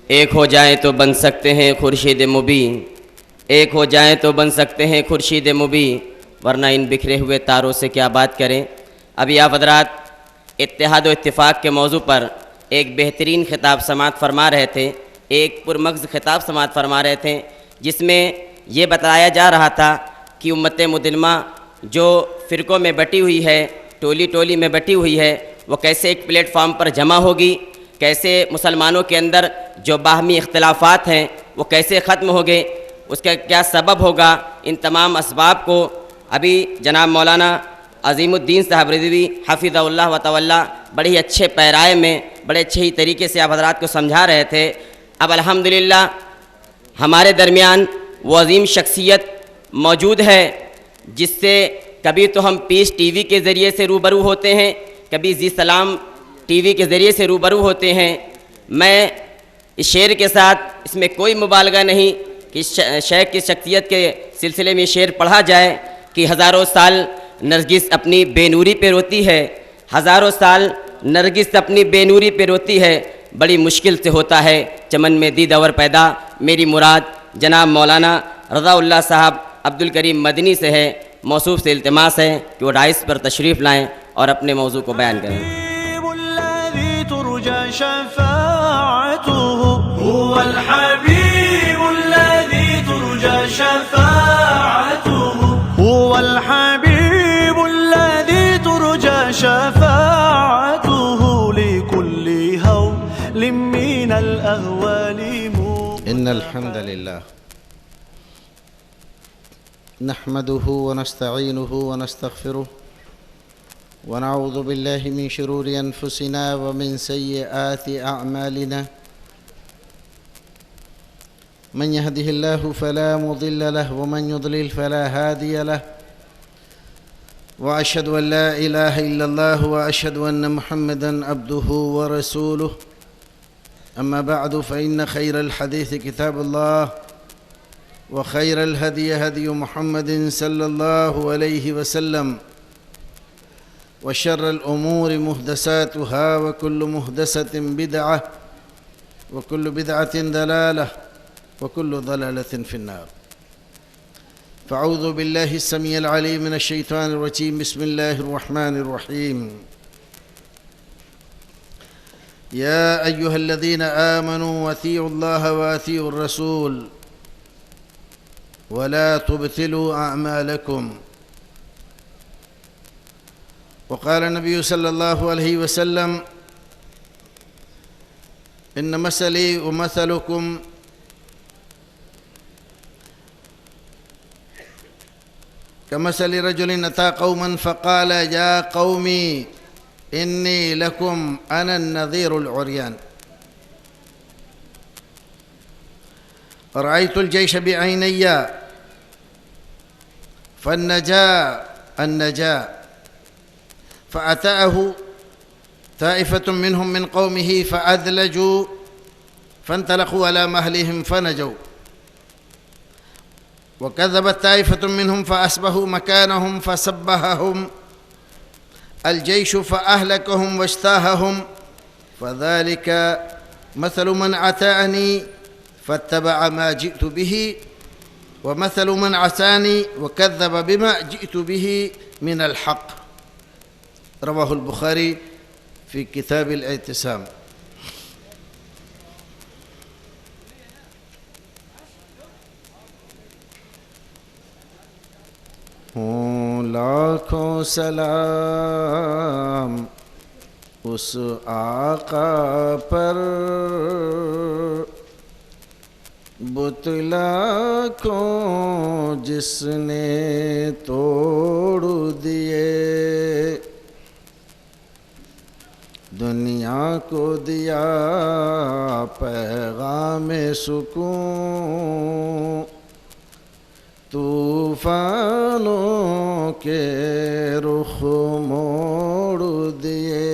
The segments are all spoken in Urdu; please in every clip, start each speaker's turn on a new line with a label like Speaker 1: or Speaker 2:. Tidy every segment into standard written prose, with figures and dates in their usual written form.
Speaker 1: ایک ہو جائیں تو بن سکتے ہیں خورشید مبین، ایک ہو جائیں تو بن سکتے ہیں خورشید مبین، ورنہ ان بکھرے ہوئے تاروں سے کیا بات کریں۔ ابھی آپ حضرات اتحاد و اتفاق کے موضوع پر ایک بہترین خطاب سماعت فرما رہے تھے، ایک پرمغز خطاب سماعت فرما رہے تھے، جس میں یہ بتایا جا رہا تھا کہ امت مسلمہ جو فرقوں میں بٹی ہوئی ہے، ٹولی ٹولی میں بٹی ہوئی ہے، وہ کیسے ایک پلیٹ فارم پر جمع ہوگی، کیسے مسلمانوں کے اندر جو باہمی اختلافات ہیں وہ کیسے ختم ہوگے، اس کا کیا سبب ہوگا۔ ان تمام اسباب کو ابھی جناب مولانا عظیم الدین صاحب رضوی حفظہ اللہ و تولیٰ بڑے ہی اچھے پیرائے میں بڑے اچھے ہی طریقے سے آپ حضرات کو سمجھا رہے تھے۔ اب الحمدللہ ہمارے درمیان وہ عظیم شخصیت موجود ہے جس سے کبھی تو ہم پیس ٹی وی کے ذریعے سے روبرو ہوتے ہیں، کبھی زی سلام ٹی وی کے ذریعے سے روبرو ہوتے ہیں۔ میں اس شعر کے ساتھ اس میں کوئی مبالغہ نہیں کہ شیخ کی شخصیت کے سلسلے میں شعر پڑھا جائے کہ ہزاروں سال نرگس اپنی بے نوری پہ روتی ہے، ہزاروں سال نرگس اپنی بے نوری پہ روتی ہے، بڑی مشکل سے ہوتا ہے چمن میں دید اور پیدا، میری مراد جناب مولانا رضا اللہ صاحب عبدالکریم مدنی سے ہے۔ موصوف سے التماس ہے کہ وہ ڈائس پر تشریف لائیں اور اپنے موضوع کو بیان کریں۔
Speaker 2: هو الحبيب الذي ترجى شفاعته، هو الحبيب الذي ترجى شفاعته لكل هول من الأهوال.
Speaker 3: إن الحمد لله نحمده ونستعينه ونستغفره ونعوذ بالله من شرور أنفسنا ومن سيئات أعمالنا، من يهده الله فلا مضل له ومن يضلل فلا هادي له، وأشهد أن لا إله إلا الله وأشهد أن محمدًا عبده ورسوله. أما بعد فإن خير الحديث كتاب الله، وخير الهدي هدي محمد صلى الله عليه وسلم، وشر الأمور محدثاتها وكل محدثة بدعة وكل بدعة ضلالة وكل ضلالة في النار. فأعوذ بالله السميع العليم من الشيطان الرجيم. بسم الله الرحمن الرحيم. يا أيها الذين آمنوا أطيعوا الله وأطيعوا الرسول ولا تبطلوا أعمالكم. وقال النبي صلى الله عليه وسلم: إن مثلي ومثلكم كمثل رجل أتى قوما فقال: يا قومي إني لكم أنا النذير العريان. رأيت الجيش بعيني فالنجا فأتاه طائفة منهم من قومه فأدلجوا فانطلقوا على مهلهم فنجوا، وكذبت طائفة منهم فأصبحوا مكانهم فسبههم الجيش فأهلكهم واجتاحهم. فذلك مثل من أطاعني فاتبع ما جئت به، ومثل من عصاني وكذب بما جئت به من الحق. رواه البخاري في كتاب الاعتصام. لاکھوں سلام اس آقا پر، بتلا کو جس نے توڑ دیے، دنیا کو دیا پیغام سکون، طوفانوں کے رخ موڑ دیے۔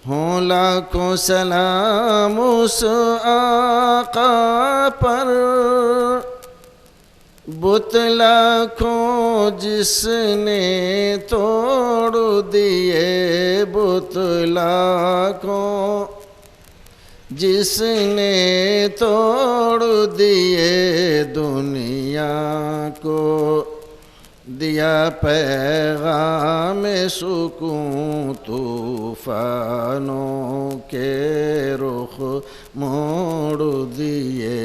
Speaker 3: ہوں لاکھوں سلام اس آقا پر، بت لاکھوں جس نے توڑ دیے، بت لاکھوں جس نے توڑ دیے، دنیا کو دیا پیغام سکون، طوفانوں کے رخ موڑ دیے۔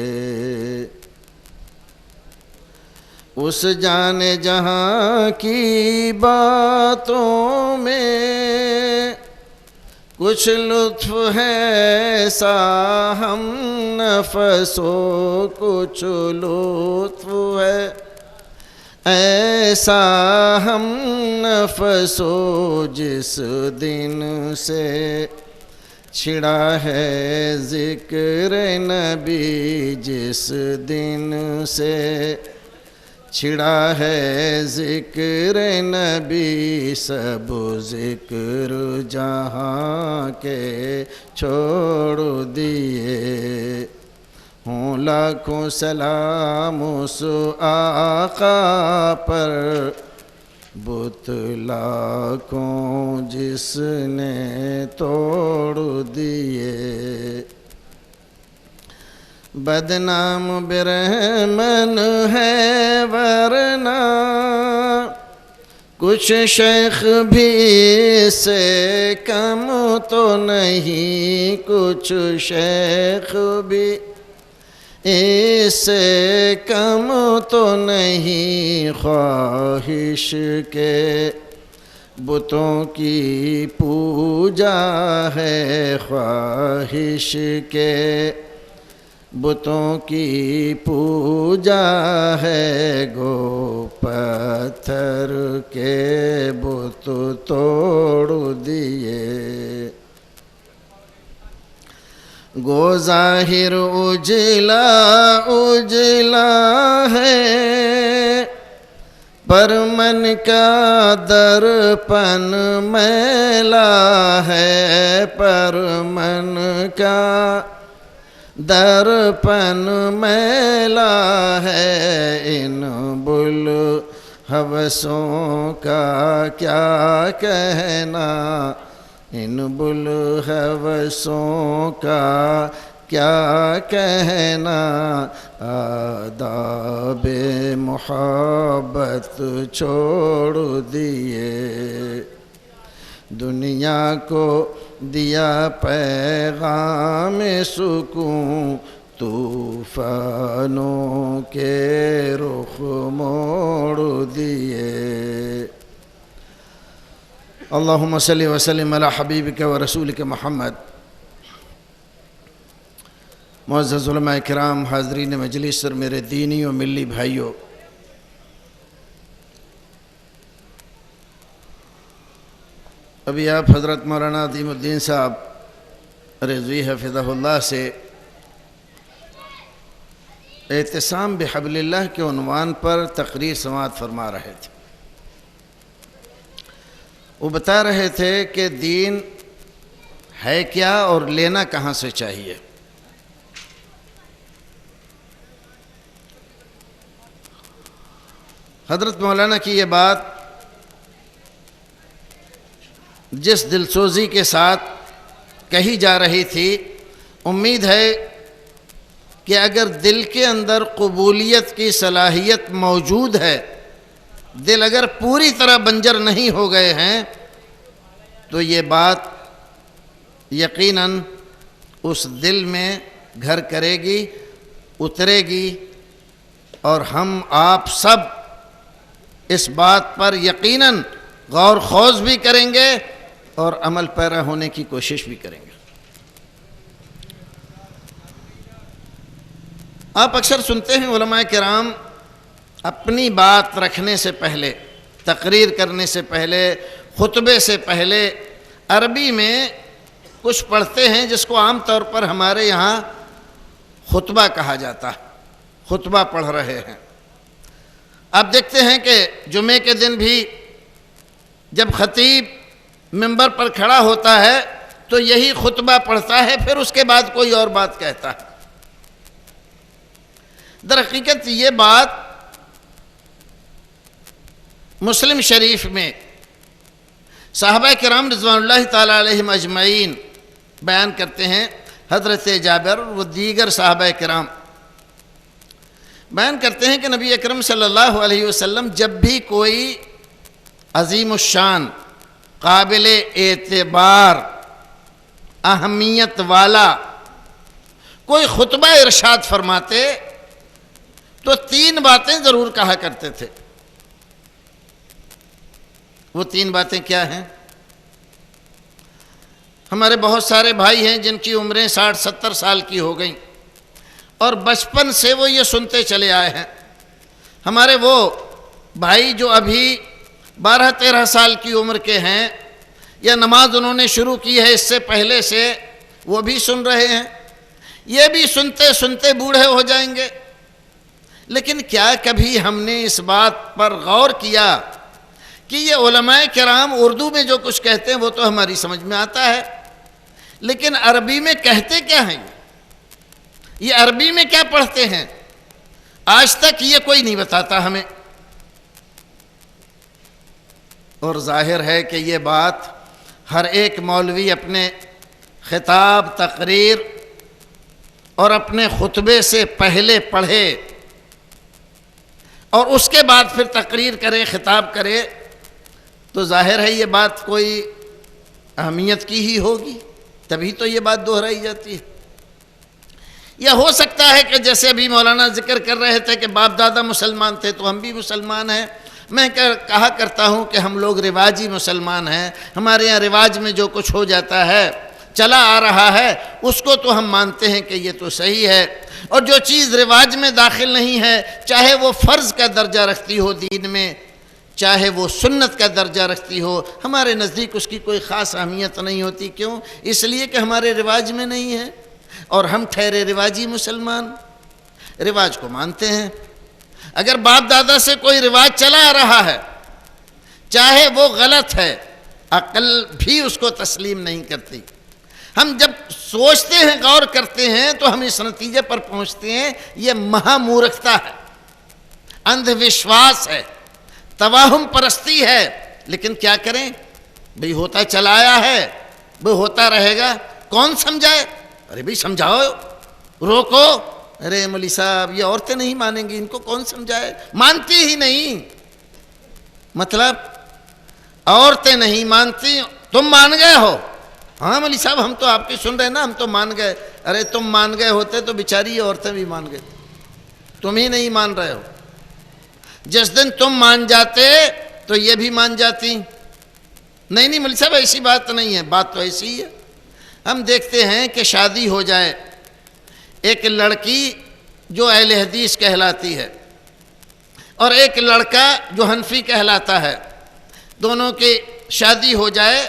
Speaker 3: اس جان جہاں کی باتوں میں کچھ لطف ہے سا ہم نفسوں، کچھ لطف ہے ایسا ہم نفسوں، جس دن سے چھڑا ہے ذکر نبی، جس دن سے چھڑا ہے ذکر نبی، سب ذکر جہاں کے چھوڑ دیے۔ ہوں لاکھوں سلام اس آقا پر، بت لاکھوں جس نے توڑ دیے۔ بدنام برہمن ہے ورنہ کچھ شیخ بھی سے کم تو نہیں، کچھ شیخ بھی اس سے کم تو نہیں، خواہش کے بتوں کی پوجا ہے، خواہش کے بتوں کی پوجا ہے، گو پتھر کے بت توڑ دیے۔ گو ظاہر اجلا اجلا ہے، پر من کا درپن میلا ہے، پر من کا درپن میلا ہے، ان بلحوثوں کا کیا کہنا، ان بلحوثوں کا کیا کہنا، آداب محبت چھوڑ دیے۔ دنیا کو دیا پیغام سکون، طوفانوں کے رخ موڑ دیے۔ اللہم صلی وسلم علی حبیبک و رسولک محمد۔ معزز علماء کرام، حاضرین مجلس اور میرے دینی و ملی بھائیوں، ابھی آپ حضرت مولانا عظیم الدین صاحب رضوی حفظہ اللہ سے اعتصام بحبل اللہ کے عنوان پر تقریر سماعت فرما رہے تھے۔ وہ بتا رہے تھے کہ دین ہے کیا اور لینا کہاں سے چاہیے۔ حضرت مولانا کی یہ بات جس دلسوزی کے ساتھ کہی جا رہی تھی، امید ہے کہ اگر دل کے اندر قبولیت کی صلاحیت موجود ہے، دل اگر پوری طرح بنجر نہیں ہو گئے ہیں، تو یہ بات یقیناً اس دل میں گھر کرے گی، اترے گی، اور ہم آپ سب اس بات پر یقیناً غور خوض بھی کریں گے اور عمل پیرا ہونے کی کوشش بھی کریں گے۔ آپ اکثر سنتے ہیں علماء کرام اپنی بات رکھنے سے پہلے، تقریر کرنے سے پہلے، خطبے سے پہلے عربی میں کچھ پڑھتے ہیں جس کو عام طور پر ہمارے یہاں خطبہ کہا جاتا ہے۔ خطبہ پڑھ رہے ہیں۔ آپ دیکھتے ہیں کہ جمعے کے دن بھی جب خطیب منبر پر کھڑا ہوتا ہے تو یہی خطبہ پڑھتا ہے، پھر اس کے بعد کوئی اور بات کہتا ہے۔ در حقیقت یہ بات مسلم شریف میں صحابہ کرام رضوان اللہ تعالیٰ علیہم اجمعین بیان کرتے ہیں، حضرت جابر و دیگر صحابہ کرام بیان کرتے ہیں کہ نبی اکرم صلی اللہ علیہ وسلم جب بھی کوئی عظیم الشان، قابل اعتبار، اہمیت والا کوئی خطبہ ارشاد فرماتے تو 3 باتیں ضرور کہا کرتے تھے۔ وہ 3 باتیں کیا ہیں؟ ہمارے بہت سارے بھائی ہیں جن کی عمریں 60-70 سال کی ہو گئیں اور بچپن سے وہ یہ سنتے چلے آئے ہیں۔ ہمارے وہ بھائی جو ابھی 12-13 سال کی عمر کے ہیں یا نماز انہوں نے شروع کی ہے اس سے پہلے سے، وہ بھی سن رہے ہیں، یہ بھی سنتے سنتے بوڑھے ہو جائیں گے۔ لیکن کیا کبھی ہم نے اس بات پر غور کیا کہ یہ علماء کرام اردو میں جو کچھ کہتے ہیں وہ تو ہماری سمجھ میں آتا ہے، لیکن عربی میں کہتے کیا ہیں؟ یہ عربی میں کیا پڑھتے ہیں؟ آج تک یہ کوئی نہیں بتاتا ہمیں۔ اور ظاہر ہے کہ یہ بات ہر ایک مولوی اپنے خطاب، تقریر اور اپنے خطبے سے پہلے پڑھے اور اس کے بعد پھر تقریر کرے، خطاب کرے، تو ظاہر ہے یہ بات کوئی اہمیت کی ہی ہوگی، تبھی تو یہ بات دہرائی جاتی ہے۔ یا ہو سکتا ہے کہ جیسے ابھی مولانا ذکر کر رہے تھے کہ باپ دادا مسلمان تھے تو ہم بھی مسلمان ہیں، میں کہا کرتا ہوں کہ ہم لوگ رواجی مسلمان ہیں، ہمارے یہاں رواج میں جو کچھ ہو جاتا ہے، چلا آ رہا ہے، اس کو تو ہم مانتے ہیں کہ یہ تو صحیح ہے، اور جو چیز رواج میں داخل نہیں ہے، چاہے وہ فرض کا درجہ رکھتی ہو دین میں، چاہے وہ سنت کا درجہ رکھتی ہو، ہمارے نزدیک اس کی کوئی خاص اہمیت نہیں ہوتی۔ کیوں؟ اس لیے کہ ہمارے رواج میں نہیں ہے، اور ہم ٹھہرے رواجی مسلمان، رواج کو مانتے ہیں۔ اگر باپ دادا سے کوئی رواج چلا آ رہا ہے، چاہے وہ غلط ہے، عقل بھی اس کو تسلیم نہیں کرتی۔ ہم جب سوچتے ہیں، غور کرتے ہیں، تو ہم اس نتیجے پر پہنچتے ہیں یہ مہا مورکھتا ہے، اندھ وشواس ہے، توہم پرستی ہے۔ لیکن کیا کریں بھئی، ہوتا چلا آیا ہے، وہ ہوتا رہے گا، کون سمجھائے؟ ارے بھئی سمجھاؤ، روکو، ارے مولوی صاحب یہ عورتیں نہیں مانیں گی، ان کو کون سمجھائے؟ مانتی ہی نہیں، مطلب عورتیں نہیں مانتی، تم مان گئے ہو؟ ہاں مولوی صاحب ہم تو آپ کی سن رہے نا، ہم تو مان گئے۔ ارے تم مان گئے ہوتے تو بیچاری عورتیں بھی مان گئے، تم ہی نہیں مان رہے ہو۔ جس دن تم مان جاتے تو یہ بھی مان جاتی۔ نہیں نہیں مولوی صاحب ایسی بات نہیں ہے، بات تو ایسی ہی ہے۔ ہم دیکھتے ہیں کہ شادی ہو جائے، ایک لڑکی جو اہل حدیث کہلاتی ہے اور ایک لڑکا جو حنفی کہلاتا ہے، دونوں کی شادی ہو جائے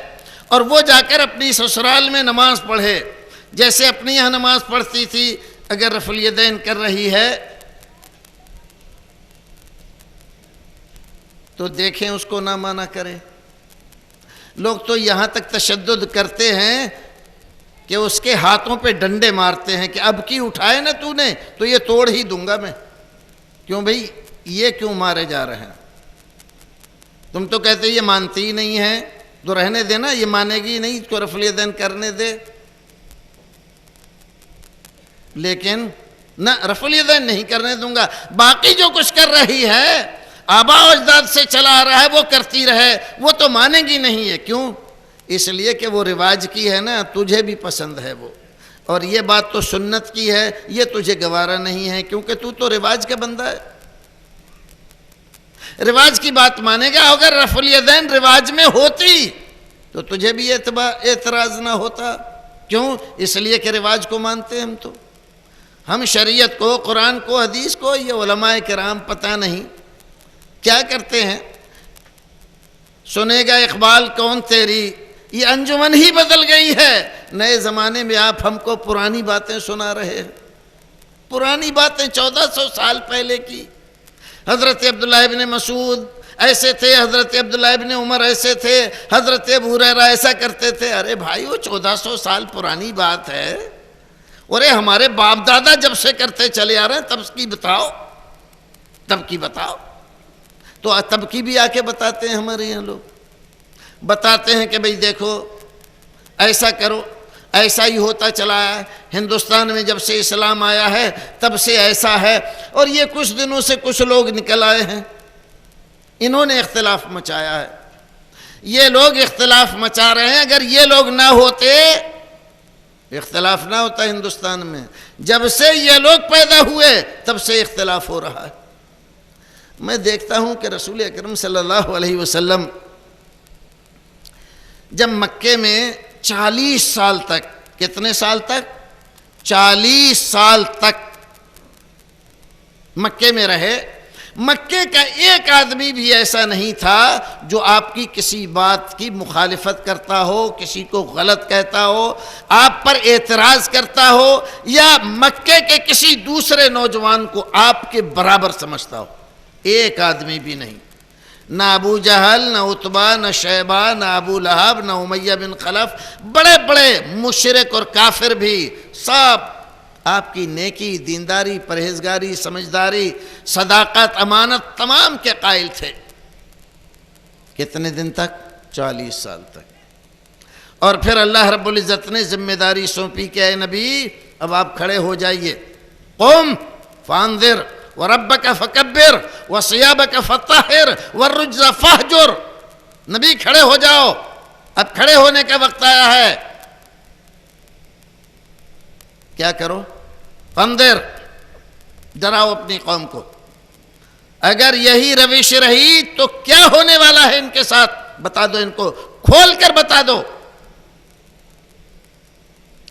Speaker 3: اور وہ جا کر اپنی سسرال میں نماز پڑھے، جیسے اپنی یہاں نماز پڑھتی تھی، اگر رفع الیدین کر رہی ہے تو دیکھیں اس کو نہ مانا کرے۔ لوگ تو یہاں تک تشدد کرتے ہیں کہ اس کے ہاتھوں پہ ڈنڈے مارتے ہیں کہ اب کی اٹھائے نا تو نے تو یہ توڑ ہی دوں گا میں۔ کیوں بھئی، یہ کیوں مارے جا رہے ہیں؟ تم تو کہتے یہ مانتی ہی نہیں ہے، تو رہنے دینا، یہ مانے گی نہیں، اس کو رفع الیدین کرنے دے۔ لیکن نہ، رفع الیدین نہیں کرنے دوں گا، باقی جو کچھ کر رہی ہے آباء و اجداد سے چلا آ رہا ہے وہ کرتی رہے، وہ تو مانے گی نہیں ہے۔ کیوں؟ اس لیے کہ وہ رواج کی ہے نا، تجھے بھی پسند ہے وہ، اور یہ بات تو سنت کی ہے، یہ تجھے گوارا نہیں ہے، کیونکہ تو رواج کا بندہ ہے، رواج کی بات مانے گا۔ اگر رفع الیدین رواج میں ہوتی تو تجھے بھی اعتراض نہ ہوتا۔ کیوں؟ اس لیے کہ رواج کو مانتے ہم تو، ہم شریعت کو، قرآن کو، حدیث کو۔ یہ علماء کرام پتہ نہیں کیا کرتے ہیں۔ سنے گا اقبال کون تیری، یہ انجمن ہی بدل گئی ہے، نئے زمانے میں آپ ہم کو پرانی باتیں سنا رہے ہیں، پرانی باتیں 1400 سال پہلے کی۔ حضرت عبداللہ ابن مسعود ایسے تھے، حضرت عبداللہ ابن عمر ایسے تھے، حضرت ابو ہریرہ ایسا کرتے تھے۔ ارے بھائی وہ 1400 سال پرانی بات ہے، ارے ہمارے باپ دادا جب سے کرتے چلے آ رہے ہیں تب کی بتاؤ، تب کی بتاؤ۔ تو تو تب کی بھی آ کے بتاتے ہیں ہمارے یہاں لوگ، بتاتے ہیں کہ بھئی دیکھو ایسا کرو، ایسا ہی ہوتا چلا ہے، ہندوستان میں جب سے اسلام آیا ہے تب سے ایسا ہے، اور یہ کچھ دنوں سے کچھ لوگ نکل آئے ہیں، انہوں نے اختلاف مچایا ہے، یہ لوگ اختلاف مچا رہے ہیں۔ اگر یہ لوگ نہ ہوتے، اختلاف نہ ہوتا ہندوستان میں، جب سے یہ لوگ پیدا ہوئے تب سے اختلاف ہو رہا ہے۔ میں دیکھتا ہوں کہ رسول اکرم صلی اللہ علیہ وسلم جب مکے میں 40 سال تک، کتنے سال تک؟ 40 سال تک مکے میں رہے، مکے کا ایک آدمی بھی ایسا نہیں تھا جو آپ کی کسی بات کی مخالفت کرتا ہو، کسی کو غلط کہتا ہو، آپ پر اعتراض کرتا ہو، یا مکے کے کسی دوسرے نوجوان کو آپ کے برابر سمجھتا ہو، ایک آدمی بھی نہیں۔ نہ ابو جہل، نہ عتبہ، نہ شیبہ، نہ ابو لہب، نہ امیہ بن خلف، بڑے بڑے مشرک اور کافر بھی سب آپ کی نیکی، دینداری، پرہیزگاری، سمجھداری، صداقت، امانت تمام کے قائل تھے۔ کتنے دن تک؟ 40 سال تک۔ اور پھر اللہ رب العزت نے ذمہ داری سونپی کہ اے نبی اب آپ کھڑے ہو جائیے، قم فانذر وَرَبَّكَ فَكَبِّرْ وَثِيَابَكَ فَطَهِّرْ وَالرُّجْزَ فَاهْجُرْ، نبی کھڑے ہو جاؤ، اب کھڑے ہونے کا وقت آیا ہے۔ کیا کرو؟ فانذر، ڈراؤ اپنی قوم کو۔ اگر یہی روش رہی تو کیا ہونے والا ہے ان کے ساتھ بتا دو، ان کو کھول کر بتا دو۔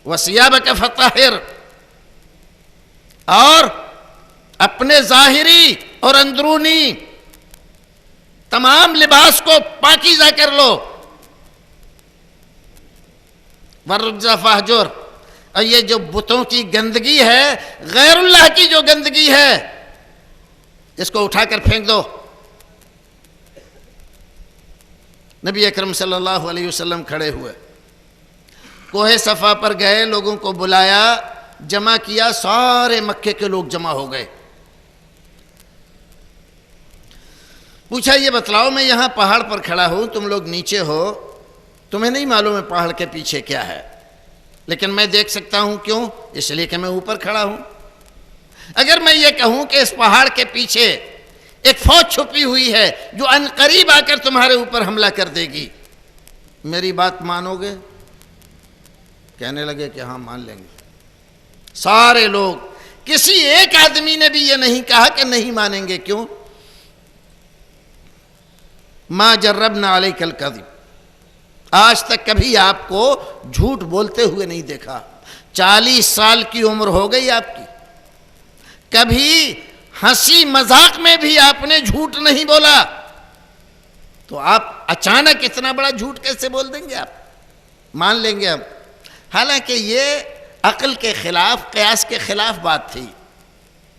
Speaker 3: وَثِيَابَكَ فَطَهِّرْ، اور اپنے ظاہری اور اندرونی تمام لباس کو پاکیزہ کر لو۔ وَالرُّجْزَ فَاهْجُرْ، اور یہ جو بتوں کی گندگی ہے، غیر اللہ کی جو گندگی ہے، اس کو اٹھا کر پھینک دو۔ نبی اکرم صلی اللہ علیہ وسلم کھڑے ہوئے، کوہ صفا پر گئے، لوگوں کو بلایا، جمع کیا، سارے مکے کے لوگ جمع ہو گئے۔ پوچھا یہ بتلاؤ، میں یہاں پہاڑ پر کھڑا ہوں، تم لوگ نیچے ہو، تمہیں نہیں معلوم ہے پہاڑ کے پیچھے کیا ہے، لیکن میں دیکھ سکتا ہوں، کیوں؟ اس لیے کہ میں اوپر کھڑا ہوں۔ اگر میں یہ کہوں کہ اس پہاڑ کے پیچھے ایک فوج چھپی ہوئی ہے جو عنقریب آ کر تمہارے اوپر حملہ کر دے گی، میری بات مانو گے؟ کہنے لگے کہ ہاں مان لیں گے۔ سارے لوگ، کسی ایک آدمی نے بھی یہ نہیں کہا کہ نہیں مانیں گے۔ کیوں؟ ما جربنا علیک الکذب، آج تک کبھی آپ کو جھوٹ بولتے ہوئے نہیں دیکھا۔ 40 سال کی عمر ہو گئی آپ کی، کبھی ہنسی مذاق میں بھی آپ نے جھوٹ نہیں بولا، تو آپ اچانک اتنا بڑا جھوٹ کیسے بول دیں گے؟ آپ مان لیں گے ہم؟ حالانکہ یہ عقل کے خلاف، قیاس کے خلاف بات تھی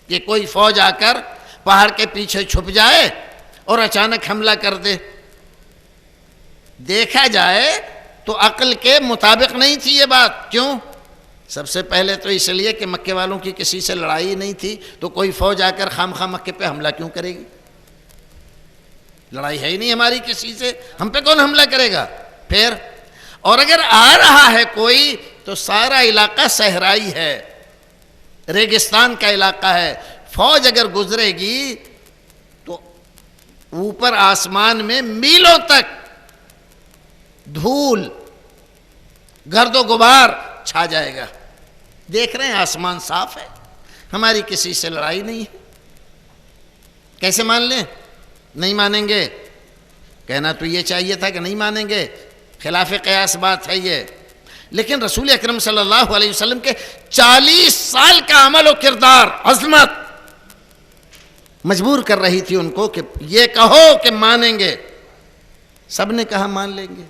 Speaker 3: کہ کوئی فوج آ کر پہاڑ کے پیچھے چھپ جائے اور اچانک حملہ کر دے۔ دیکھا جائے تو عقل کے مطابق نہیں تھی یہ بات۔ کیوں؟ سب سے پہلے تو اس لیے کہ مکے والوں کی کسی سے لڑائی نہیں تھی، تو کوئی فوج آ کر خام خواہ مکے پہ حملہ کیوں کرے گی؟ لڑائی ہے ہی نہیں ہماری کسی سے، ہم پہ کون حملہ کرے گا؟ پھر اور اگر آ رہا ہے کوئی تو سارا علاقہ صحرائی ہے، ریگستان کا علاقہ ہے، فوج اگر گزرے گی تو اوپر آسمان میں میلوں تک دھول، گرد و غبار چھا جائے گا۔ دیکھ رہے ہیں آسمان صاف ہے، ہماری کسی سے لڑائی نہیں ہے، کیسے مان لیں؟ نہیں مانیں گے۔ کہنا تو یہ چاہیے تھا کہ نہیں مانیں گے، خلاف قیاس بات ہے یہ۔ لیکن رسول اکرم صلی اللہ علیہ وسلم کے 40 سال کا عمل و کردار، عظمت مجبور کر رہی تھی ان کو کہ یہ کہو کہ مانیں گے۔ سب نے کہا مان لیں گے،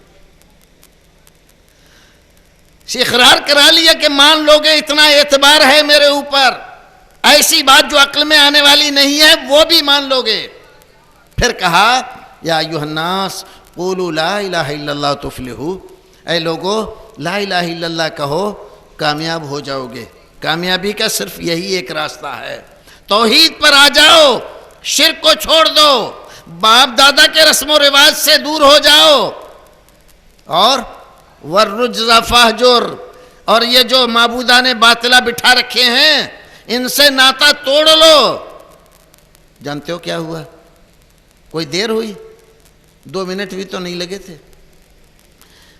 Speaker 3: اقرار کرا لیا کہ مان لو گے، اتنا اعتبار ہے میرے اوپر، ایسی بات جو عقل میں آنے والی نہیں ہے وہ بھی مان لو گے۔ پھر کہا یا ایھا الناس قولوا لا الہ الا اللہ تفلحوا، اے لوگو لا الہ الا اللہ کہو کامیاب ہو جاؤ گے۔ کامیابی کا صرف یہی ایک راستہ ہے، توحید پر آ جاؤ، شرک کو چھوڑ دو، باپ دادا کے رسم و رواج سے دور ہو جاؤ، اور والرجز فاہجر، اور یہ جو معبودان باطلہ بٹھا رکھے ہیں ان سے ناتا توڑ لو۔ جانتے ہو کیا ہوا؟ کوئی دیر ہوئی، 2 منٹ بھی تو نہیں لگے تھے،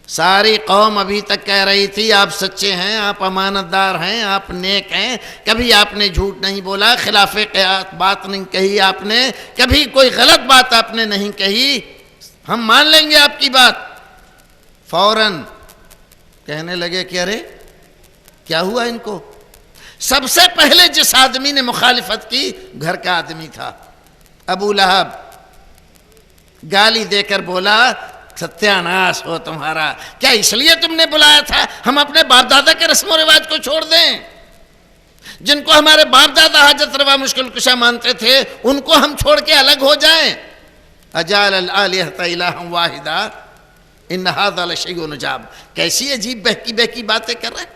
Speaker 3: ساری قوم ابھی تک کہہ رہی تھی آپ سچے ہیں، آپ امانت دار ہیں، آپ نیک ہیں، کبھی آپ نے جھوٹ نہیں بولا، خلاف قیاس بات نہیں کہی آپ نے، کبھی کوئی غلط بات آپ نے نہیں کہی، ہم مان لیں گے آپ کی بات۔ فوراً کہنے لگے کہ ارے کیا ہوا ان کو؟ سب سے پہلے جس آدمی نے مخالفت کی گھر کا آدمی تھا، ابو لہب، گالی دے کر بولا ستیاناش ہو تمہارا، کیا اس لیے تم نے بلایا تھا ہم اپنے باپ دادا کے رسم و رواج کو چھوڑ دیں؟ جن کو ہمارے باپ دادا حاجت روا مشکل کشا مانتے تھے ان کو ہم چھوڑ کے الگ ہو جائیں؟ اجعل الآلہۃ الہا واحدا ان ھذا لشیء عجاب، کیسی عجیب بہکی بہکی باتیں کر رہے ہیں۔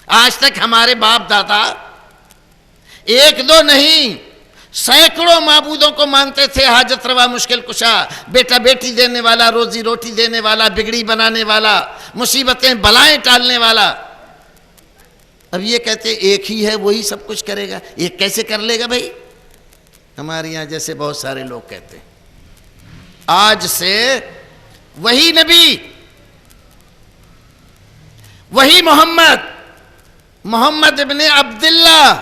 Speaker 3: آج تک ہمارے باپ دادا 1-2 نہیں سینکڑوں معبودوں کو مانتے تھے، حاجت روا مشکل کشا، بیٹا بیٹی دینے والا، روزی روٹی دینے والا، بگڑی بنانے والا، مصیبتیں بلائیں ٹالنے والا۔ اب یہ کہتے ایک ہی ہے وہی سب کچھ کرے گا، ایک کیسے کر لے گا بھائی؟ ہمارے یہاں جیسے بہت سارے لوگ کہتے ہیں آج سے وہی نبی، وہی محمد ابن عبداللہ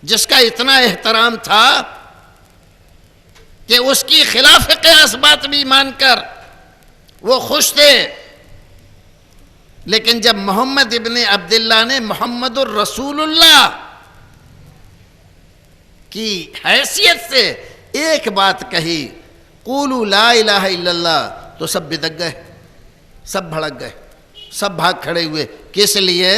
Speaker 3: جس کا اتنا احترام تھا کہ اس کی خلاف قیاس بات بھی مان کر وہ خوش تھے، لیکن جب محمد ابن عبداللہ نے محمد الرسول اللہ کی حیثیت سے ایک بات کہی، قولوا لا الہ الا اللہ، تو سب بدک گئے، سب بھڑک گئے، سب بھاگ کھڑے ہوئے۔ کس لیے؟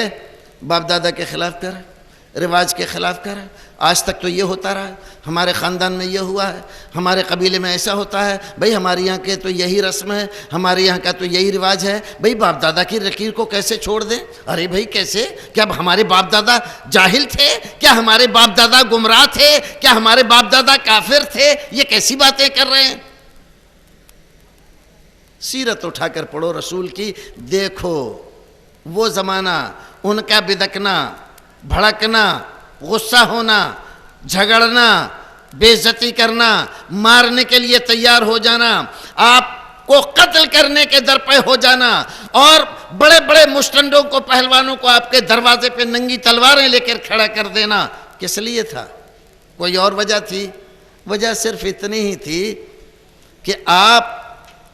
Speaker 3: باپ دادا کے خلاف کر رہا ہے، رواج کے خلاف کر رہا ہے۔ آج تک تو یہ ہوتا رہا ہے، ہمارے خاندان میں یہ ہوا ہے، ہمارے قبیلے میں ایسا ہوتا ہے، بھئی ہمارے یہاں کے تو یہی رسم ہے، ہمارے یہاں کا تو یہی رواج ہے، بھئی باپ دادا کی لکیر کو کیسے چھوڑ دیں؟ ارے بھئی کیسے؟ کیا ہمارے باپ دادا جاہل تھے؟ کیا ہمارے باپ دادا گمراہ تھے؟ کیا ہمارے باپ دادا کافر تھے؟ یہ کیسی باتیں کر رہے ہیں؟ سیرت اٹھا کر پڑھو رسول کی، دیکھو وہ زمانہ، ان کا بدکنا، بھڑکنا، غصہ ہونا، جھگڑنا، بے عزتی کرنا، مارنے کے لیے تیار ہو جانا، آپ کو قتل کرنے کے در پہ ہو جانا، اور بڑے بڑے مشتنڈوں کو، پہلوانوں کو آپ کے دروازے پہ ننگی تلواریں لے کر کھڑا کر دینا، کس لیے تھا؟ کوئی اور وجہ تھی؟ وجہ صرف اتنی ہی تھی کہ آپ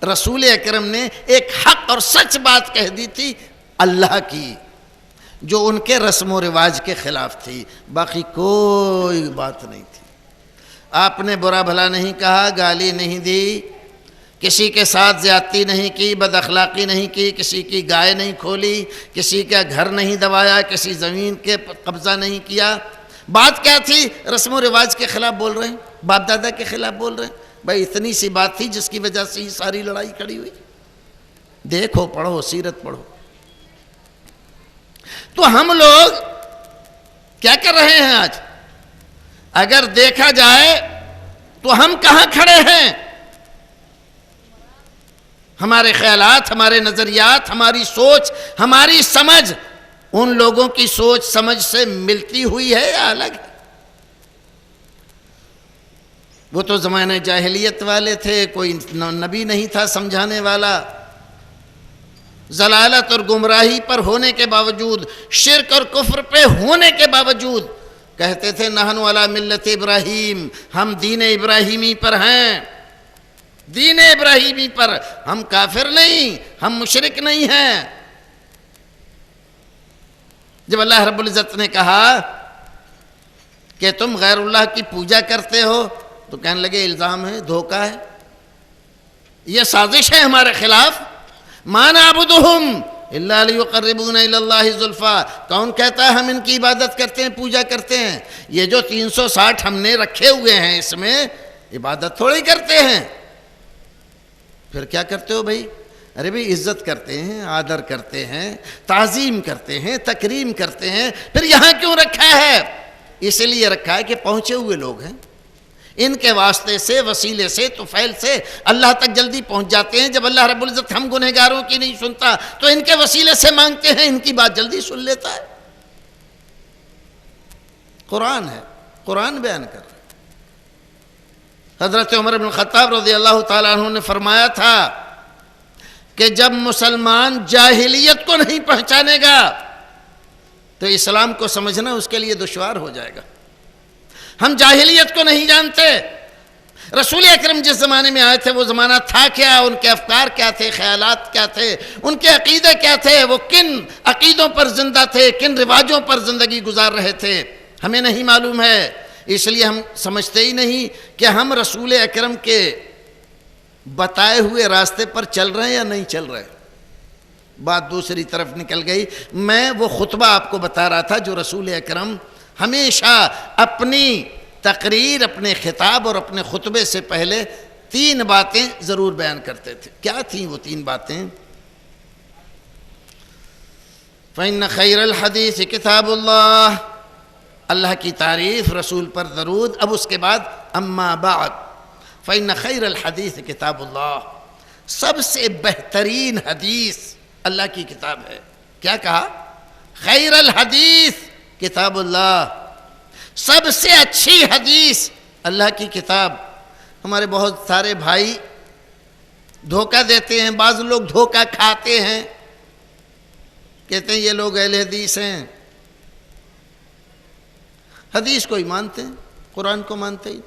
Speaker 3: رسول اکرم نے ایک حق اور سچ بات کہہ دی تھی اللہ کی، جو ان کے رسم و رواج کے خلاف تھی، باقی کوئی بات نہیں تھی۔ آپ نے برا بھلا نہیں کہا، گالی نہیں دی، کسی کے ساتھ زیادتی نہیں کی، بد اخلاقی نہیں کی، کسی کی گائے نہیں کھولی، کسی کا گھر نہیں دبایا، کسی زمین کے قبضہ نہیں کیا۔ بات کیا تھی؟ رسم و رواج کے خلاف بول رہے ہیں، باپ دادا کے خلاف بول رہے ہیں۔ بھائی اتنی سی بات تھی جس کی وجہ سے ہی ساری لڑائی کھڑی ہوئی۔ دیکھو، پڑھو، سیرت پڑھو۔ تو ہم لوگ کیا کر رہے ہیں آج؟ اگر دیکھا جائے تو ہم کہاں کھڑے ہیں؟ ہمارے خیالات، ہمارے نظریات، ہماری سوچ، ہماری سمجھ ان لوگوں کی سوچ سمجھ سے ملتی ہوئی ہے یا الگ ہے؟ وہ تو زمانہ جاہلیت والے تھے، کوئی نبی نہیں تھا سمجھانے والا، ضلالت اور گمراہی پر ہونے کے باوجود، شرک اور کفر پہ ہونے کے باوجود کہتے تھے نحن علی ملت ابراہیم، ہم دین ابراہیمی پر ہیں، دین ابراہیمی پر، ہم کافر نہیں، ہم مشرک نہیں ہیں۔ جب اللہ رب العزت نے کہا کہ تم غیر اللہ کی پوجا کرتے ہو تو کہنے لگے الزام ہے، دھوکہ ہے، یہ سازش ہے ہمارے خلاف۔ ما نعبدہم الا لیقربونا الی اللہ زلفی، کون کہتا ہے ہم ان کی عبادت کرتے ہیں، پوجا کرتے ہیں؟ یہ جو 360 ہم نے رکھے ہوئے ہیں اس میں عبادت تھوڑی کرتے ہیں۔ پھر کیا کرتے ہو بھائی؟ ارے بھائی عزت کرتے ہیں، آدر کرتے ہیں، تعظیم کرتے ہیں، تکریم کرتے ہیں، پھر یہاں کیوں رکھا ہے؟ اس لیے رکھا ہے کہ پہنچے ہوئے لوگ ہیں، ان کے واسطے سے، وسیلے سے، طفیل سے اللہ تک جلدی پہنچ جاتے ہیں۔ جب اللہ رب العزت ہم گنہگاروں کی نہیں سنتا تو ان کے وسیلے سے مانگتے ہیں، ان کی بات جلدی سن لیتا ہے۔ قرآن ہے، قرآن بیان کر رہا ہے۔ حضرت عمر بن خطاب رضی اللہ تعالیٰ عنہ نے فرمایا تھا کہ جب مسلمان جاہلیت کو نہیں پہچانے گا تو اسلام کو سمجھنا اس کے لیے دشوار ہو جائے گا۔ ہم جاہلیت کو نہیں جانتے۔ رسول اکرم جس زمانے میں آئے تھے وہ زمانہ تھا کیا، ان کے افکار کیا تھے، خیالات کیا تھے، ان کے عقیدے کیا تھے، وہ کن عقیدوں پر زندہ تھے، کن رواجوں پر زندگی گزار رہے تھے، ہمیں نہیں معلوم ہے۔ اس لیے ہم سمجھتے ہی نہیں کہ ہم رسول اکرم کے بتائے ہوئے راستے پر چل رہے ہیں یا نہیں چل رہے۔ بات دوسری طرف نکل گئی۔ میں وہ خطبہ آپ کو بتا رہا تھا جو رسول اکرم ہمیشہ اپنی تقریر، اپنے خطاب اور اپنے خطبے سے پہلے 3 باتیں ضرور بیان کرتے تھے۔ کیا تھیں وہ 3 باتیں؟ فَإِنَّ خَيْرَ الْحَدِيثِ كِتَابُ اللَّهِ، اللہ کی تعریف، رسول پر درود، اب اس کے بعد اما بعد فَإِنَّ خَيْرَ الْحَدِيثِ كِتَابُ اللَّهِ، سب سے بہترین حدیث اللہ کی کتاب ہے۔ کیا کہا؟ خیر الحدیث کتاب اللہ، سب سے اچھی حدیث اللہ کی کتاب۔ ہمارے بہت سارے بھائی دھوکہ دیتے ہیں، بعض لوگ دھوکہ کھاتے ہیں، کہتے ہیں یہ لوگ اہل حدیث ہیں، حدیث کو ہی مانتے ہیں، قرآن کو مانتے ہی۔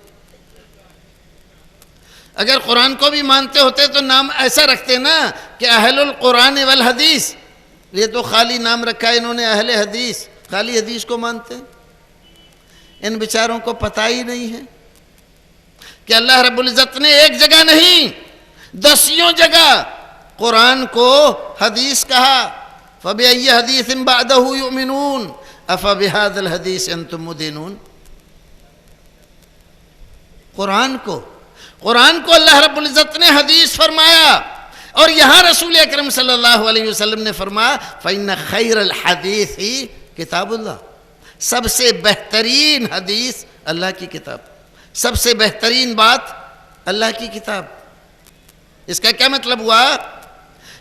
Speaker 3: اگر قرآن کو بھی مانتے ہوتے تو نام ایسا رکھتے نا کہ اہل القرآن والحدیث، یہ تو خالی نام رکھا ہے انہوں نے اہل حدیث، خالی حدیث کو مانتے ہیں۔ ان بیچاروں کو پتہ ہی نہیں ہے کہ اللہ رب العزت نے ایک جگہ نہیں 10 جگہ قرآن کو حدیث کہا۔ فَبِأَيِّ حَدِيثٍ بَعْدَهُ يُؤْمِنُونَ أَفَبِهَذَا الْحَدِيثِ أَنْتُمْ مُدْهِنُونَ۔ قرآن کو اللہ رب العزت نے حدیث فرمایا، اور یہاں رسول اکرم صلی اللہ علیہ وسلم نے فرمایا فَإِنَّ خَيْرَ الْحَدِيثِ کتاب اللہ، سب سے بہترین حدیث اللہ کی کتاب، سب سے بہترین بات اللہ کی کتاب۔ اس کا کیا مطلب ہوا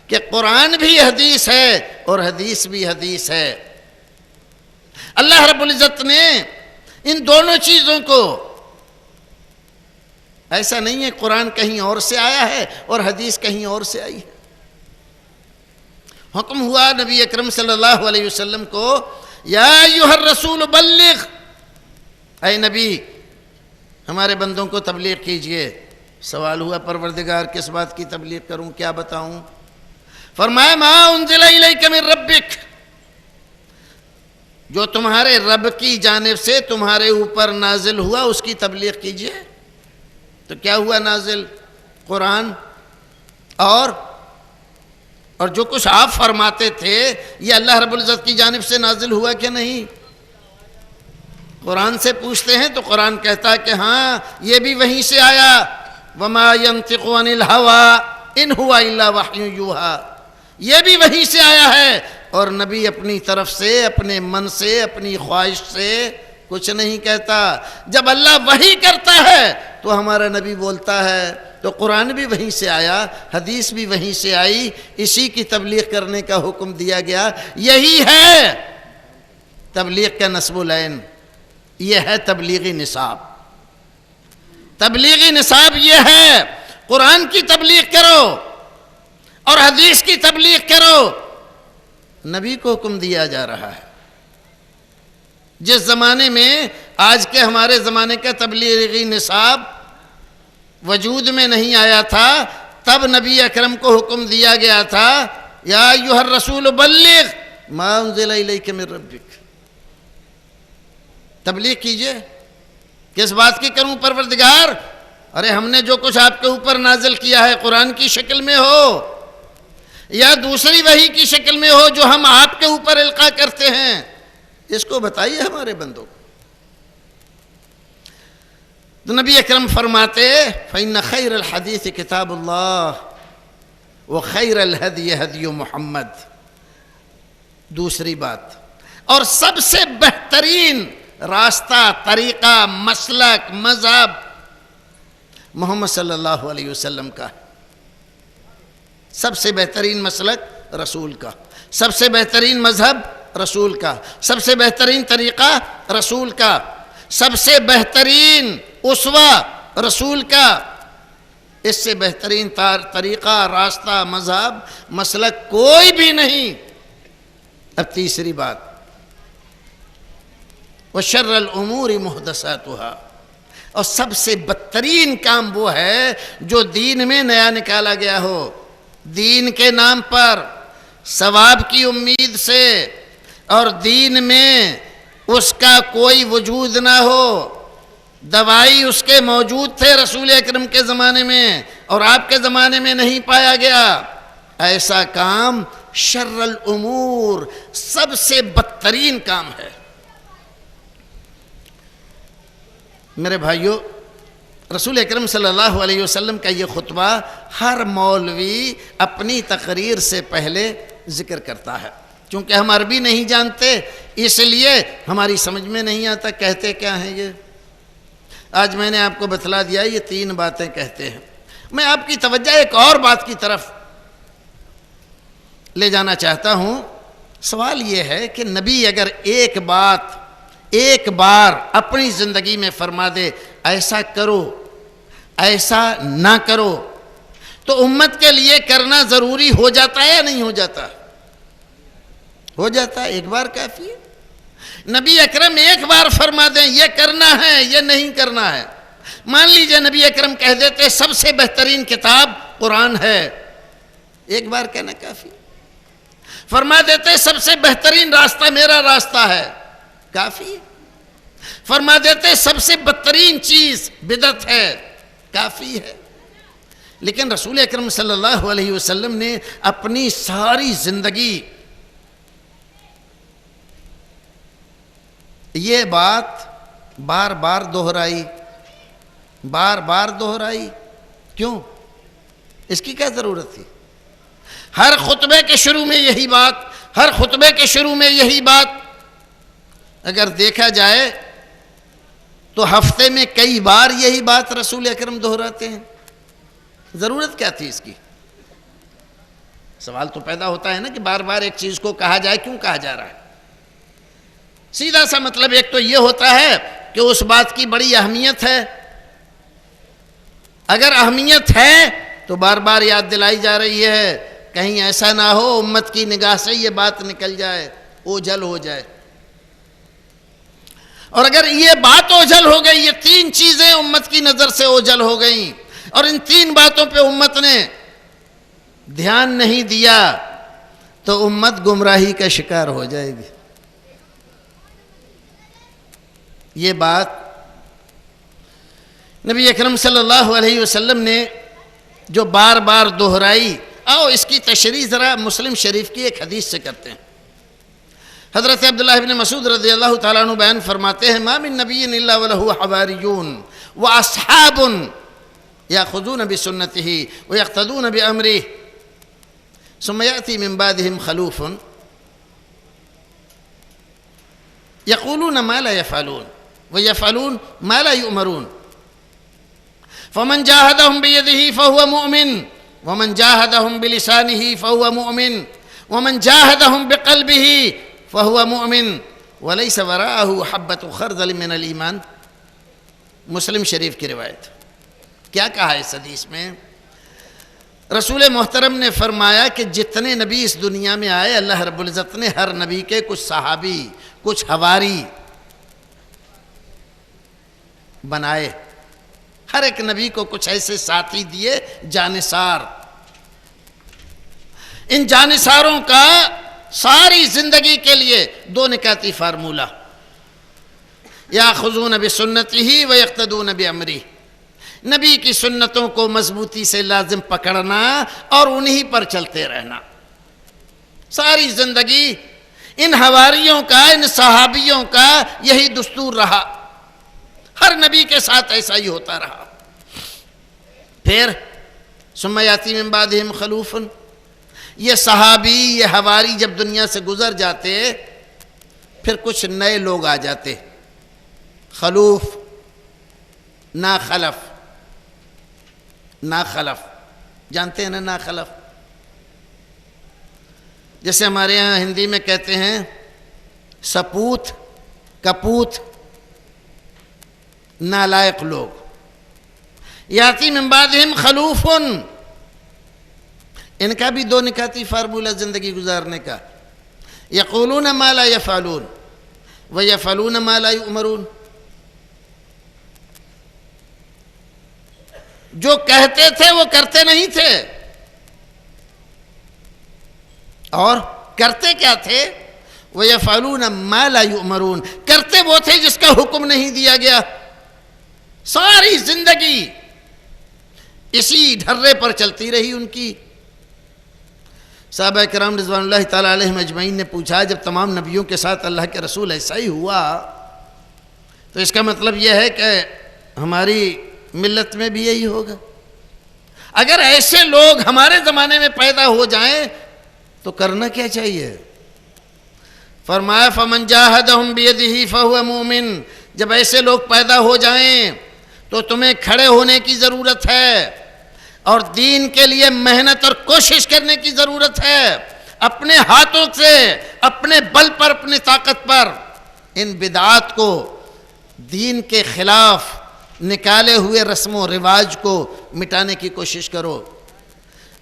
Speaker 3: کہ قرآن بھی حدیث ہے اور حدیث بھی حدیث ہے۔ اللہ رب العزت نے ان دونوں چیزوں کو، ایسا نہیں ہے قرآن کہیں اور سے آیا ہے اور حدیث کہیں اور سے آئی ہے۔ حکم ہوا نبی اکرم صلی اللہ علیہ وسلم کو، یا ایھا الرسول بلغ، اے نبی ہمارے بندوں کو تبلیغ کیجئے۔ سوال ہوا پروردگار کس بات کی تبلیغ کروں، کیا بتاؤں؟ فرمایا ما انزل الیک من ربک، جو تمہارے رب کی جانب سے تمہارے اوپر نازل ہوا اس کی تبلیغ کیجئے۔ تو کیا ہوا نازل؟ قرآن اور جو کچھ آپ فرماتے تھے یہ اللہ رب العزت کی جانب سے نازل ہوا کہ نہیں؟ قرآن سے پوچھتے ہیں تو قرآن کہتا ہے کہ ہاں یہ بھی وہیں سے آیا، وما ينطق عن الهوى ان هو الا وحی یوحی، یہ بھی وہیں سے آیا ہے، اور نبی اپنی طرف سے، اپنے من سے، اپنی خواہش سے کچھ نہیں کہتا۔ جب اللہ وحی کرتا ہے تو ہمارا نبی بولتا ہے، تو قرآن بھی وہیں سے آیا، حدیث بھی وہیں سے آئی، اسی کی تبلیغ کرنے کا حکم دیا گیا۔ یہی ہے تبلیغ کا نصب العین، یہ ہے تبلیغی نصاب۔ تبلیغی نصاب یہ ہے، قرآن کی تبلیغ کرو اور حدیث کی تبلیغ کرو۔ نبی کو حکم دیا جا رہا ہے۔ جس زمانے میں آج کے ہمارے زمانے کا تبلیغی نصاب وجود میں نہیں آیا تھا، تب نبی اکرم کو حکم دیا گیا تھا یا ایھا الرسول بلغ ما انزل الیک من ربک، تبلیغ کیجئے۔ کس بات کی کروں پروردگار؟ ارے ہم نے جو کچھ آپ کے اوپر نازل کیا ہے قرآن کی شکل میں ہو یا دوسری وحی کی شکل میں ہو جو ہم آپ کے اوپر القاء کرتے ہیں، اس کو بتائیے ہمارے بندوں کو۔ تو نبی اکرم فرماتے فَإِنَّ خَيْرَ الْحَدِيثِ كِتَابُ اللَّهِ وَخَيْرَ الْهَدْيِ هَدْيُ مُحَمَّد۔ دوسری بات، اور سب سے بہترین راستہ، طریقہ، مسلک، مذہب محمد صلی اللہ علیہ وسلم کا ہے۔ سب سے بہترین مسلک رسول کا، سب سے بہترین مذہب رسول کا، سب سے بہترین طریقہ رسول کا، سب سے بہترین اسوہ رسول کا۔ اس سے بہترین طریقہ، راستہ، مذہب، مسلک کوئی بھی نہیں۔ اب تیسری بات، وَشَرَّ الْأُمُورِ مُحْدَثَاتُهَا، اور سب سے بدترین کام وہ ہے جو دین میں نیا نکالا گیا ہو، دین کے نام پر، ثواب کی امید سے، اور دین میں اس کا کوئی وجود نہ ہو۔ دوائی اس کے موجود تھے رسول اکرم کے زمانے میں، اور آپ کے زمانے میں نہیں پایا گیا، ایسا کام شر الامور، سب سے بدترین کام ہے۔ میرے بھائیو، رسول اکرم صلی اللہ علیہ وسلم کا یہ خطبہ ہر مولوی اپنی تقریر سے پہلے ذکر کرتا ہے، چونکہ ہم عربی نہیں جانتے اس لیے ہماری سمجھ میں نہیں آتا کہتے کیا ہیں یہ۔ آج میں نے آپ کو بتلا دیا یہ 3 باتیں کہتے ہیں۔ میں آپ کی توجہ ایک اور بات کی طرف لے جانا چاہتا ہوں۔ سوال یہ ہے کہ نبی اگر ایک بار اپنی زندگی میں فرما دے ایسا کرو، ایسا نہ کرو، تو امت کے لیے کرنا ضروری ہو جاتا ہے یا نہیں ہو جاتا؟ ہو جاتا ہے، ایک بار کافی ہے۔ نبی اکرم ایک بار فرما دیں یہ کرنا ہے یہ نہیں کرنا ہے۔ مان لیجئے نبی اکرم کہہ دیتے سب سے بہترین کتاب قرآن ہے، ایک بار کہنا کافی۔ فرما دیتے سب سے بہترین راستہ میرا راستہ ہے، کافی۔ فرما دیتے سب سے بدترین چیز بدعت ہے، کافی ہے۔ لیکن رسول اکرم صلی اللہ علیہ وسلم نے اپنی ساری زندگی یہ بات بار بار دہرائی، کیوں؟ اس کی کیا ضرورت تھی؟ ہر خطبے کے شروع میں یہی بات، ہر خطبے کے شروع میں یہی بات۔ اگر دیکھا جائے تو ہفتے میں کئی بار یہی بات رسول اکرم دہراتے ہیں، ضرورت کیا تھی اس کی؟ سوال تو پیدا ہوتا ہے نا کہ بار بار ایک چیز کو کہا جائے، کیوں کہا جا رہا ہے؟ سیدھا سا مطلب ایک تو یہ ہوتا ہے کہ اس بات کی بڑی اہمیت ہے، اگر اہمیت ہے تو بار بار یاد دلائی جا رہی ہے، کہیں ایسا نہ ہو امت کی نگاہ سے یہ بات نکل جائے، اوجھل ہو جائے۔ اور اگر یہ بات اوجھل ہو گئی، یہ 3 چیزیں امت کی نظر سے اوجھل ہو گئیں، اور ان 3 باتوں پہ امت نے دھیان نہیں دیا تو امت گمراہی کا شکار ہو جائے گی۔ یہ بات نبی اکرم صلی اللہ علیہ وسلم نے جو بار بار دہرائی، آؤ اس کی تشریح ذرا مسلم شریف کی ایک حدیث سے کرتے ہیں۔ حضرت عبداللہ ابن مسعود رضی اللہ تعالیٰ عنہ بیان فرماتے ہیں، ما من نبی الا وله حواریون واصحاب یاخذون بسنته ویقتدون بامره ثم یأتی من بعدهم خلوف یقولون ما لا يفعلون ويفعلون ما لا يؤمرون فمن جاهدهم بيده فهو مؤمن ومن جاهدهم بلسانه فهو مؤمن ومن جاهدهم بقلبه فهو مؤمن وليس وراءه حبة خردل من الإيمان۔ مسلم شریف کی روایت۔ کیا کہا اس حدیث میں؟ رسول محترم نے فرمایا کہ جتنے نبی اس دنیا میں آئے، اللہ رب العزت نے ہر نبی کے کچھ صحابی، کچھ حواری بنائے، ہر ایک نبی کو کچھ ایسے ساتھی دیے جانثار۔ ان جانثاروں کا ساری زندگی کے لیے 2 نکاتی فارمولہ، یاخذون بسنتہ ویقتدون بامرہ، نبی کی سنتوں کو مضبوطی سے لازم پکڑنا اور انہی پر چلتے رہنا۔ ساری زندگی ان حواریوں کا، ان صحابیوں کا یہی دستور رہا، ہر نبی کے ساتھ ایسا ہی ہوتا رہا۔ پھر ثم یاتی من بعدہم خلوف، یہ صحابی، یہ حواری جب دنیا سے گزر جاتے پھر کچھ نئے لوگ آ جاتے، خلوف نا خلف، ناخلف، جانتے ہیں نا ناخلف؟ جیسے ہمارے ہاں ہندی میں کہتے ہیں سپوت، کپوت، نالائق لوگ. یاتی من بعدہم خلوف، ان کا بھی دو نکاتی فارمولہ زندگی گزارنے کا. یقولون ما لا یفعلون ویفعلون ما لا یؤمرون. جو کہتے تھے وہ کرتے نہیں تھے، اور کرتے کیا تھے؟ وَيَفْعَلُونَ مَا لَا يُؤْمَرُونَ، کرتے وہ تھے جس کا حکم نہیں دیا گیا. ساری زندگی اسی ڈھرے پر چلتی رہی ان کی. صحابہ کرام رضوان اللہ تعالیٰ علیہم اجمعین نے پوچھا جب تمام نبیوں کے ساتھ اللہ کے رسول ایسا ہی ہوا تو اس کا مطلب یہ ہے کہ ہماری ملت میں بھی یہی ہوگا؟ اگر ایسے لوگ ہمارے زمانے میں پیدا ہو جائیں تو کرنا کیا چاہیے؟ فرمایا فَمَنْ جَاهَدَهُمْ بِيَدِهِ فَهُوَ مُؤْمِنٌ. جب ایسے لوگ پیدا ہو جائیں تو تمہیں کھڑے ہونے کی ضرورت ہے اور دین کے لیے محنت اور کوشش کرنے کی ضرورت ہے. اپنے ہاتھوں سے، اپنے بل پر، اپنی طاقت پر ان بدعات کو، دین کے خلاف نکالے ہوئے رسم و رواج کو مٹانے کی کوشش کرو.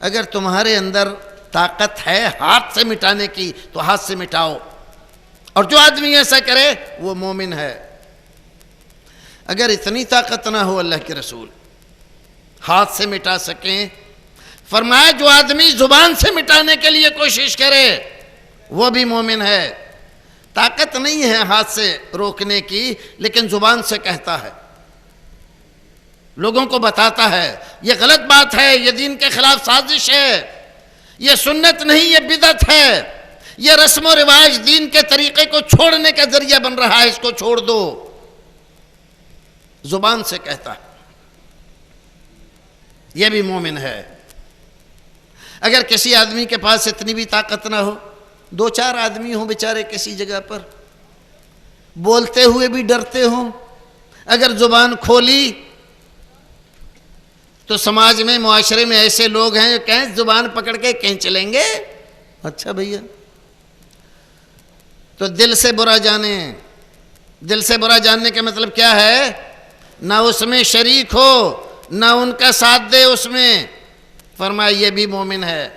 Speaker 3: اگر تمہارے اندر طاقت ہے ہاتھ سے مٹانے کی تو ہاتھ سے مٹاؤ، اور جو آدمی ایسا کرے وہ مومن ہے. اگر اتنی طاقت نہ ہو اللہ کے رسول ہاتھ سے مٹا سکیں، فرمایا جو آدمی زبان سے مٹانے کے لیے کوشش کرے وہ بھی مومن ہے. طاقت نہیں ہے ہاتھ سے روکنے کی لیکن زبان سے کہتا ہے، لوگوں کو بتاتا ہے یہ غلط بات ہے، یہ دین کے خلاف سازش ہے، یہ سنت نہیں، یہ بدعت ہے، یہ رسم و رواج دین کے طریقے کو چھوڑنے کا ذریعہ بن رہا ہے، اس کو چھوڑ دو. زبان سے کہتا ہے، یہ بھی مومن ہے. اگر کسی آدمی کے پاس اتنی بھی طاقت نہ ہو، دو چار آدمی ہوں بیچارے کسی جگہ پر، بولتے ہوئے بھی ڈرتے ہوں، اگر زبان کھولی تو سماج میں، معاشرے میں ایسے لوگ ہیں جو کہیں زبان پکڑ کے کہیں چلیں گے. اچھا بھیا، تو دل سے برا جانیں. دل سے برا جاننے کا مطلب کیا ہے؟ نہ اس میں شریک ہو، نہ ان کا ساتھ دے اس میں. فرمایا یہ بھی مومن ہے.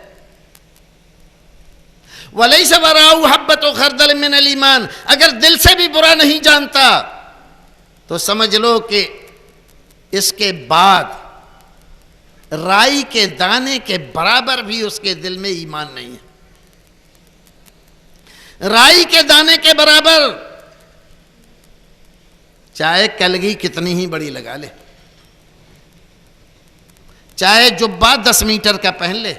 Speaker 3: وَلَيْسَ وَرَاءُ حَبَّةُ خَرْدَلٍ مِّنَ الْإِيمَانِ. اگر دل سے بھی برا نہیں جانتا تو سمجھ لو کہ اس کے بعد رائی کے دانے کے برابر بھی اس کے دل میں ایمان نہیں ہے. رائی کے دانے کے برابر، چاہے کلگی کتنی ہی بڑی لگا لے، چاہے جبہ 10 میٹر کا پہن لے،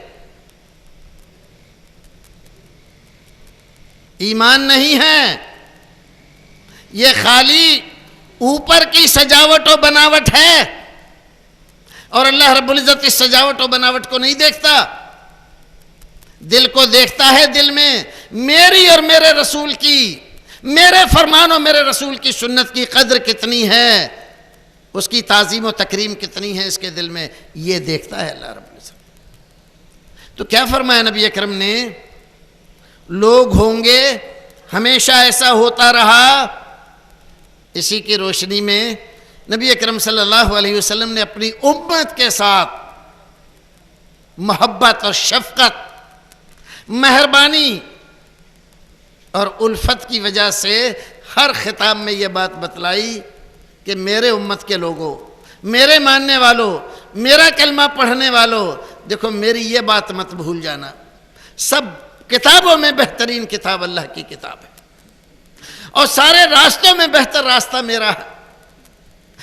Speaker 3: ایمان نہیں ہے. یہ خالی اوپر کی سجاوٹ و بناوٹ ہے، اور اللہ رب العزت اس سجاوٹ و بناوٹ کو نہیں دیکھتا، دل کو دیکھتا ہے. دل میں میری اور میرے رسول کی، میرے فرمان و میرے رسول کی سنت کی قدر کتنی ہے، اس کی تعظیم و تکریم کتنی ہے اس کے دل میں، یہ دیکھتا ہے اللہ رب العزت. تو کیا فرمایا نبی اکرم نے؟ لوگ ہوں گے، ہمیشہ ایسا ہوتا رہا. اسی کی روشنی میں نبی اکرم صلی اللہ علیہ وسلم نے اپنی امت کے ساتھ محبت اور شفقت، مہربانی اور الفت کی وجہ سے ہر خطاب میں یہ بات بتلائی کہ میرے امت کے لوگوں، میرے ماننے والوں، میرا کلمہ پڑھنے والوں، دیکھو میری یہ بات مت بھول جانا. سب کتابوں میں بہترین کتاب اللہ کی کتاب ہے، اور سارے راستوں میں بہتر راستہ میرا ہے،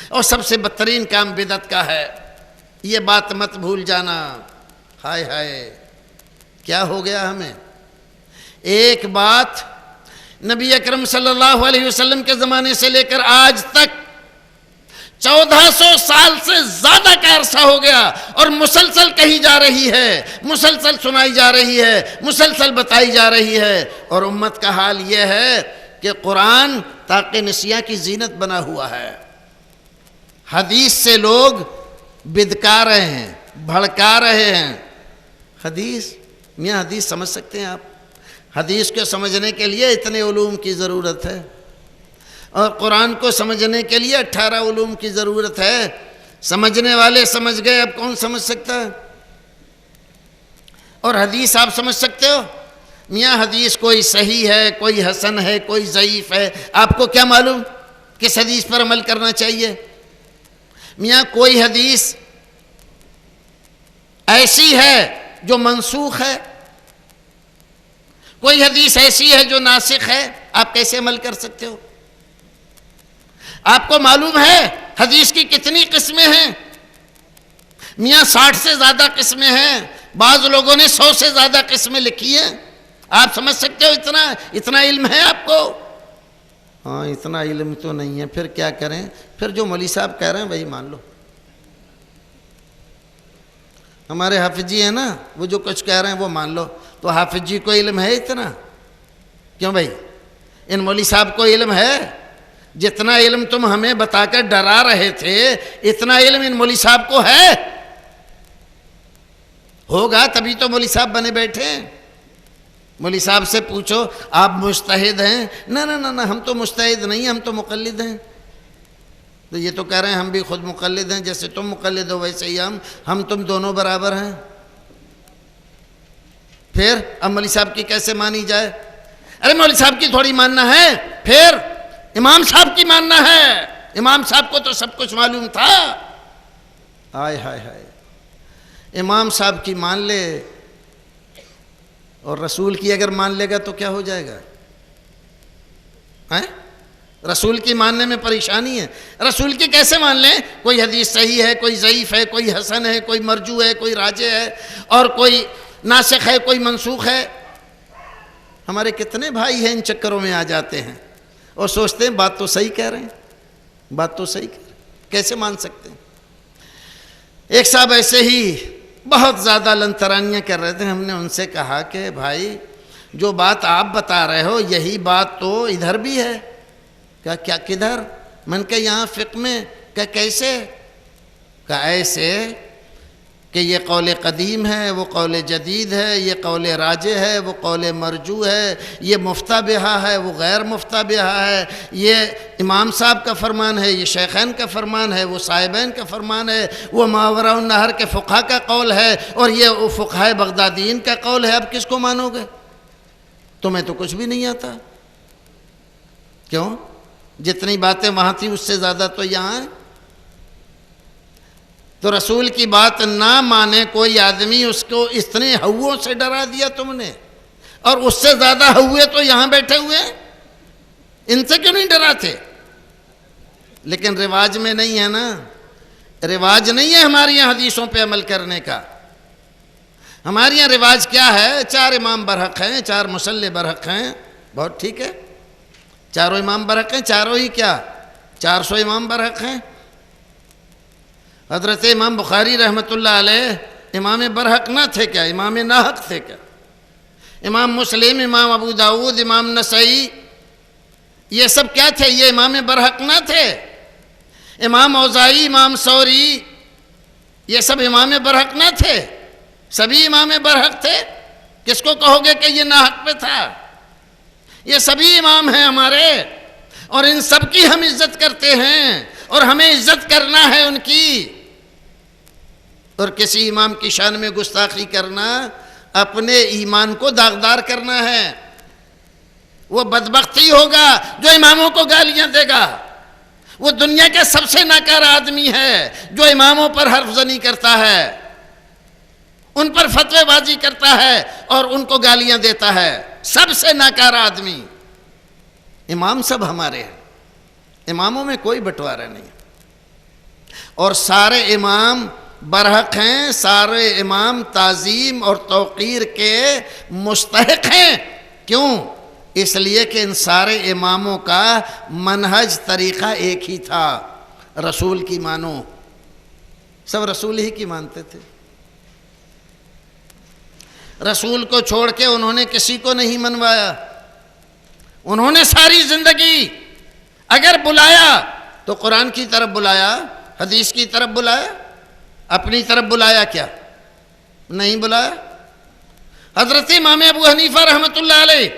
Speaker 3: اور سب سے بدترین کام بدعت کا ہے. یہ بات مت بھول جانا. ہائے ہائے کیا ہو گیا ہمیں. ایک بات نبی اکرم صلی اللہ علیہ وسلم کے زمانے سے لے کر آج تک 1400 سال سے زیادہ کا عرصہ ہو گیا، اور مسلسل کہی جا رہی ہے، مسلسل سنائی جا رہی ہے، مسلسل بتائی جا رہی ہے. اور امت کا حال یہ ہے کہ قرآن طاق نسیاں کی زینت بنا ہوا ہے. حدیث سے لوگ بدکا رہے ہیں، بھڑکا رہے ہیں۔ حدیث، میاں حدیث سمجھ سکتے ہیں آپ؟ حدیث کو سمجھنے کے لیے اتنے علوم کی ضرورت ہے، اور قرآن کو سمجھنے کے لیے 18 علوم کی ضرورت ہے۔ سمجھنے والے سمجھ گئے، اب کون سمجھ سکتا ہے؟ اور حدیث آپ سمجھ سکتے ہو؟ میاں حدیث کوئی صحیح ہے، کوئی حسن ہے، کوئی ضعیف ہے، آپ کو کیا معلوم کس حدیث پر عمل کرنا چاہیے؟ میاں کوئی حدیث ایسی ہے جو منسوخ ہے، کوئی حدیث ایسی ہے جو ناسخ ہے، آپ کیسے عمل کر سکتے ہو؟ آپ کو معلوم ہے حدیث کی کتنی قسمیں ہیں؟ میاں 60 سے زیادہ قسمیں ہیں، بعض لوگوں نے 100 سے زیادہ قسمیں لکھی ہیں۔ آپ سمجھ سکتے ہو اتنا علم ہے آپ کو؟ ہاں، اتنا علم تو نہیں ہے، پھر کیا کریں؟ پھر جو مولوی صاحب کہہ رہے ہیں وہی مان لو۔ ہمارے حافظ جی ہیں نا، وہ جو کچھ کہہ رہے ہیں وہ مان لو۔ تو حافظ جی کو علم ہے اتنا؟ کیوں بھائی؟ ان مولوی صاحب کو علم ہے؟ جتنا علم تم ہمیں بتا کر ڈرا رہے تھے، اتنا علم ان مولوی صاحب کو ہے؟ ہوگا تبھی تو مولوی صاحب بنے بیٹھے ہیں۔ مولوی صاحب سے پوچھو آپ مجتہد ہیں؟ نہ ہم تو مجتہد نہیں، ہم تو مقلد ہیں۔ تو یہ تو کہہ رہے ہیں ہم بھی خود مقلد ہیں، جیسے تم مقلد ہو ویسے ہی ہم تم دونوں برابر ہیں۔ پھر اب مولوی صاحب کی کیسے مانی جائے؟ ارے مولوی صاحب کی تھوڑی ماننا ہے، پھر امام صاحب کی ماننا ہے۔ امام صاحب کو تو سب کچھ معلوم تھا۔ ہائے ہائے ہائے، امام صاحب کی مان لے اور رسول کی اگر مان لے گا تو کیا ہو جائے گا؟ رسول کی ماننے میں پریشانی ہے۔ رسول کی کیسے مان لیں؟ کوئی حدیث صحیح ہے، کوئی ضعیف ہے، کوئی حسن ہے، کوئی مرجو ہے، کوئی راجح ہے، اور کوئی ناسخ ہے، کوئی منسوخ ہے۔ ہمارے کتنے بھائی ہیں ان چکروں میں آ جاتے ہیں اور سوچتے ہیں بات تو صحیح کہہ رہے ہیں، بات تو صحیح کہہ رہے ہیں، کیسے مان سکتے ہیں؟ ایک صاحب ایسے ہی بہت زیادہ لنترانیاں کر رہے تھے، ہم نے ان سے کہا کہ بھائی جو بات آپ بتا رہے ہو یہی بات تو ادھر بھی ہے۔ کیا کدھر؟ من کہ یہاں فقہ میں۔ کیسے؟ ایسے کہ یہ قول قدیم ہے، وہ قول جدید ہے، یہ قول راجح ہے، وہ قول مرجو ہے، یہ مفتہ بہا ہے، وہ غیر مفتہ بہا ہے، یہ امام صاحب کا فرمان ہے، یہ شیخین کا فرمان ہے، وہ صاحبین کا فرمان ہے، وہ ماوراء النہر کے فقہا کا قول ہے، اور یہ فقہاء بغدادیین کا قول ہے۔ اب کس کو مانو گے؟ تمہیں تو کچھ بھی نہیں آتا۔ کیوں؟ جتنی باتیں وہاں تھی اس سے زیادہ تو یہاں ہیں۔ تو رسول کی بات نہ مانے کوئی آدمی، اس کو اتنے ہووں سے ڈرا دیا تم نے، اور اس سے زیادہ ہوئے تو یہاں بیٹھے ہوئے ہیں، ان سے کیوں نہیں ڈراتے؟ لیکن رواج میں نہیں ہے نا، رواج نہیں ہے ہمارے یہاں حدیثوں پہ عمل کرنے کا۔ ہمارے یہاں رواج کیا ہے؟ 4 امام برحق ہیں، 4 مصلی برحق ہیں، بہت ٹھیک ہے، چاروں امام برحق ہیں، چاروں ہی کیا 400 امام برحق ہیں۔ حضرت امام بخاری رحمۃ اللہ علیہ امام برحق نہ تھے کیا؟ امام ناحق تھے کیا؟ امام مسلم، امام ابو داود، امام نسائی، یہ سب کیا تھے؟ یہ امام برحق نہ تھے؟ امام اوزاعی، امام ثوری، یہ سب امام برحق نہ تھے؟ سبھی امام برحق تھے۔ کس کو کہو گے کہ یہ ناحق پہ تھا؟ یہ سبھی امام ہیں ہمارے، اور ان سب کی ہم عزت کرتے ہیں، اور ہمیں عزت کرنا ہے ان کی۔ اور کسی امام کی شان میں گستاخی کرنا اپنے ایمان کو داغدار کرنا ہے۔ وہ بدبخت ہی ہوگا جو اماموں کو گالیاں دے گا۔ وہ دنیا کا سب سے ناکارہ آدمی ہے جو اماموں پر حرف زنی کرتا ہے، ان پر فتوی بازی کرتا ہے اور ان کو گالیاں دیتا ہے۔ سب سے ناکارہ آدمی۔ امام سب ہمارے ہیں، اماموں میں کوئی بٹوارہ نہیں، اور سارے امام برحق ہیں، سارے امام تعظیم اور توقیر کے مستحق ہیں۔ کیوں؟ اس لیے کہ ان سارے اماموں کا منہج طریقہ ایک ہی تھا، رسول کی مانو۔ سب رسول ہی کی مانتے تھے، رسول کو چھوڑ کے انہوں نے کسی کو نہیں منوایا۔ انہوں نے ساری زندگی اگر بلایا تو قرآن کی طرف بلایا، حدیث کی طرف بلایا۔ اپنی طرف بلایا کیا؟ نہیں بلایا۔ حضرت امام ابو حنیفہ رحمۃ اللہ علیہ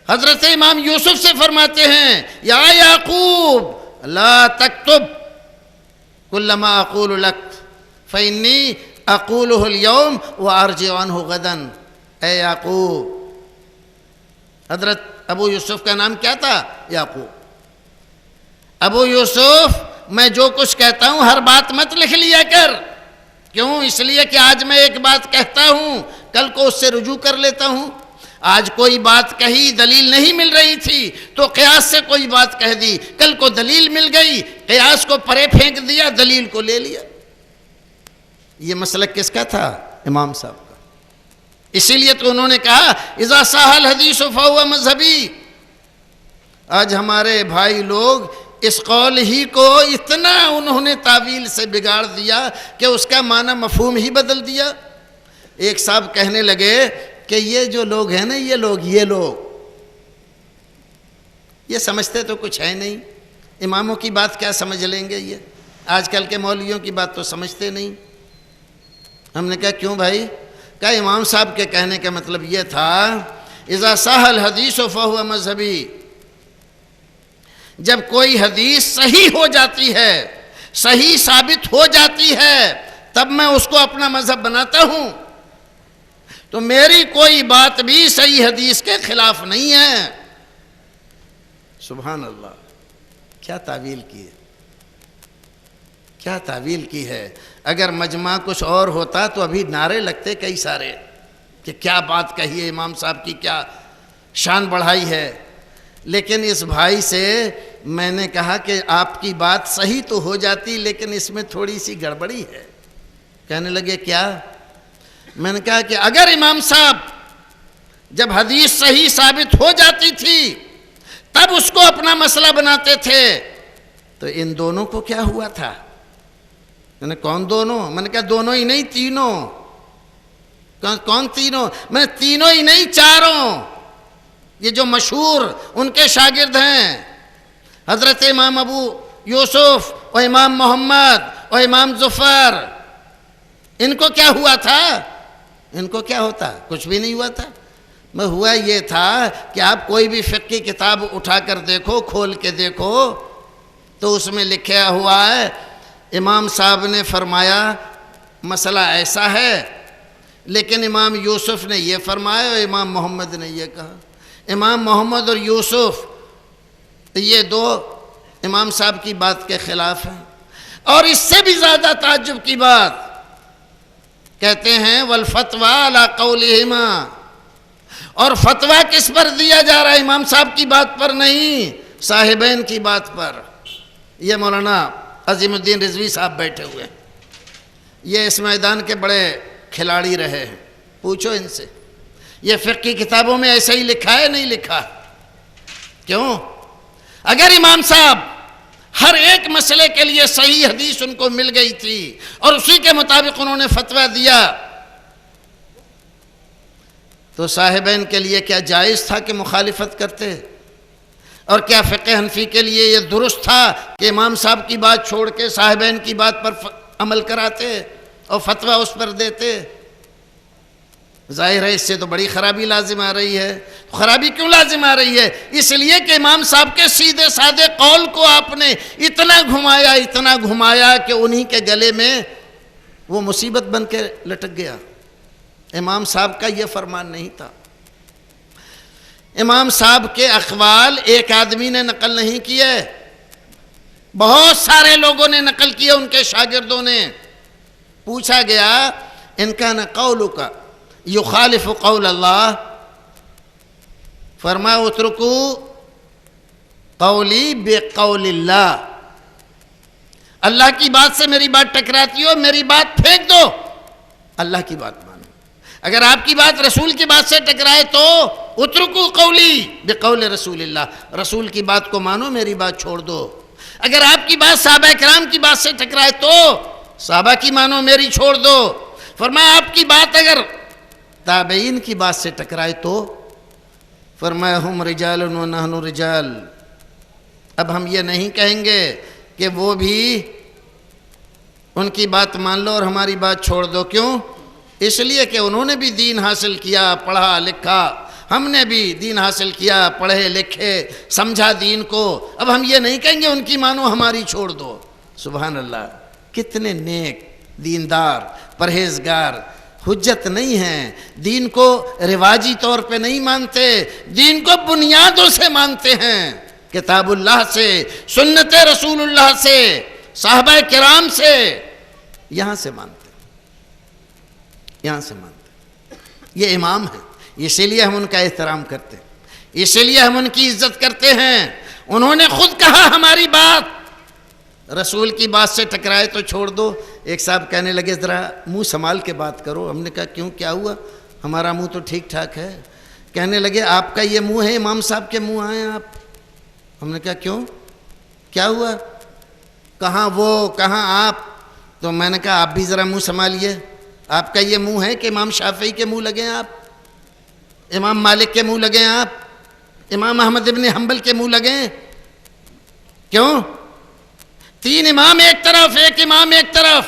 Speaker 3: حضرت امام یوسف سے فرماتے ہیں یا یعقوب لا تکتب کل ما اقول لک فانی اقولہ اليوم وارجع عنہ غدا۔ اے یعقوب، حضرت ابو یوسف کا نام کیا تھا؟ یعقوب۔ ابو یوسف، میں جو کچھ کہتا ہوں ہر بات مت لکھ لیا کر۔ کیوں؟ اس لیے کہ آج میں ایک بات کہتا ہوں، کل کو اس سے رجوع کر لیتا ہوں۔ آج کوئی بات کہی، دلیل نہیں مل رہی تھی تو قیاس سے کوئی بات کہہ دی، کل کو دلیل مل گئی، قیاس کو پرے پھینک دیا، دلیل کو لے لیا۔ یہ مسلک کس کا تھا؟ امام صاحب کا۔ اسی لیے تو انہوں نے کہا اذا صح الحدیث فہو مذہبی۔ آج ہمارے بھائی لوگ اس قول ہی کو اتنا انہوں نے تعویل سے بگاڑ دیا کہ اس کا معنی مفہوم ہی بدل دیا۔ ایک صاحب کہنے لگے کہ یہ جو لوگ ہیں نا، یہ لوگ یہ سمجھتے تو کچھ ہے نہیں، اماموں کی بات کیا سمجھ لیں گے، یہ آج کل کے مولویوں کی بات تو سمجھتے نہیں۔ ہم نے کہا کیوں بھائی؟ کہا امام صاحب کے کہنے کا مطلب یہ تھا اذا صح الحدیث فہو مذہبی، جب کوئی حدیث صحیح ہو جاتی ہے، صحیح ثابت ہو جاتی ہے، تب میں اس کو اپنا مذہب بناتا ہوں۔ تو میری کوئی بات بھی صحیح حدیث کے خلاف نہیں ہے۔ سبحان اللہ، کیا تعویل کی ہے، کیا تعویل کی ہے۔ اگر مجمع کچھ اور ہوتا تو ابھی نعرے لگتے کئی سارے کہ کیا بات کہی ہے امام صاحب کی، کیا شان بڑھائی ہے۔ لیکن اس بھائی سے میں نے کہا کہ آپ کی بات صحیح تو ہو جاتی لیکن اس میں تھوڑی سی گڑبڑی ہے۔ کہنے لگے کیا؟ میں نے کہا کہ اگر امام صاحب جب حدیث صحیح ثابت ہو جاتی تھی تب اس کو اپنا مسئلہ بناتے تھے تو ان دونوں کو کیا ہوا تھا؟ میں نے کون دونوں؟ میں نے کہا دونوں ہی نہیں، تینوں۔ کون تینوں؟ میں نے تینوں ہی نہیں، چاروں۔ یہ جو مشہور ان کے شاگرد ہیں حضرت امام ابو یوسف اور امام محمد اور امام ظفر، ان کو کیا ہوا تھا؟ ان کو کیا ہوتا؟ کچھ بھی نہیں ہوا تھا۔ میں ہوا یہ تھا کہ آپ کوئی بھی فقہ کی کتاب اٹھا کر دیکھو، کھول کے دیکھو تو اس میں لکھا ہوا ہے امام صاحب نے فرمایا مسئلہ ایسا ہے، لیکن امام یوسف نے یہ فرمایا اور امام محمد نے یہ کہا۔ امام محمد اور یوسف یہ دو امام صاحب کی بات کے خلاف ہیں۔ اور اس سے بھی زیادہ تعجب کی بات کہتے ہیں والفتویٰ علی قولہما، اور فتویٰ کس پر دیا جا رہا ہے؟ امام صاحب کی بات پر نہیں، صاحبین کی بات پر۔ یہ مولانا عظیم الدین رضوی صاحب بیٹھے ہوئے ہیں، یہ اس میدان کے بڑے کھلاڑی رہے ہیں، پوچھو ان سے یہ فقہ کی کتابوں میں ایسا ہی لکھا ہے؟ نہیں لکھا۔ کیوں؟ اگر امام صاحب ہر ایک مسئلے کے لیے صحیح حدیث ان کو مل گئی تھی اور اسی کے مطابق انہوں نے فتویٰ دیا تو صاحبین کے لیے کیا جائز تھا کہ مخالفت کرتے؟ اور کیا فقہ حنفی کے لیے یہ درست تھا کہ امام صاحب کی بات چھوڑ کے صاحبین کی بات پر عمل کراتے اور فتویٰ اس پر دیتے؟ ظاہر ہے اس سے تو بڑی خرابی لازم آ رہی ہے۔ خرابی کیوں لازم آ رہی ہے؟ اس لیے کہ امام صاحب کے سیدھے سادے قول کو آپ نے اتنا گھمایا کہ انہی کے گلے میں وہ مصیبت بن کے لٹک گیا۔ امام صاحب کا یہ فرمان نہیں تھا۔ امام صاحب کے اقوال ایک آدمی نے نقل نہیں کیے، بہت سارے لوگوں نے نقل کیے، ان کے شاگردوں نے۔ پوچھا گیا ان کا نہ قولک یخالف قول اللہ، فرمایا اترکو قولی بقول اللہ، اللہ کی بات سے میری بات ٹکراتی ہو میری بات پھینک دو، اللہ کی بات مانو۔ اگر آپ کی بات رسول کی بات سے ٹکرائے تو اترکو قولی بقول رسول اللہ، رسول کی بات کو مانو، میری بات چھوڑ دو۔ اگر آپ کی بات صحابہ کرام کی بات سے ٹکرائے تو صحابہ کی مانو، میری چھوڑ دو۔ فرمایا آپ کی بات اگر تابعین کی بات سے ٹکرائے تو فرمایا ہم رجال و نحن رجال، اب ہم یہ نہیں کہیں گے کہ وہ بھی ان کی بات مان لو اور ہماری بات چھوڑ دو. کیوں؟ اس لیے کہ انہوں نے بھی دین حاصل کیا، پڑھا لکھا، ہم نے بھی دین حاصل کیا، پڑھے لکھے، سمجھا دین کو. اب ہم یہ نہیں کہیں گے ان کی مانو ہماری چھوڑ دو. سبحان اللہ، کتنے نیک، دیندار، پرہیزگار، حجت نہیں ہیں، دین کو رواجی طور پہ نہیں مانتے، دین کو بنیادوں سے مانتے ہیں، کتاب اللہ سے، سنت رسول اللہ سے، صحابہ کرام سے، یہاں سے مانتے، یہاں سے مانتے. یہ امام ہیں، اسی لیے ہم ان کا احترام کرتے ہیں، اسی لیے ہم ان کی عزت کرتے ہیں. انہوں نے خود کہا ہماری بات رسول کی بات سے ٹکرائے تو چھوڑ دو. ایک صاحب کہنے لگے ذرا منہ سنبھال کے بات کرو. ہم نے کہا کیوں، کیا ہوا؟ ہمارا منہ تو ٹھیک ٹھاک ہے. کہنے لگے آپ کا یہ منہ ہے، امام صاحب کے منہ آئے آپ. ہم نے کہا کیوں، کیا ہوا؟ کہاں وہ، کہاں آپ؟ تو میں نے کہا آپ بھی ذرا منہ سنبھالیے. آپ کا یہ منہ ہے کہ امام شافعی کے منہ لگے آپ، امام مالک کے منہ لگے آپ، امام احمد ابن حنبل کے منہ لگے؟ کیوں؟ 3 امام ایک طرف، ایک امام ایک طرف،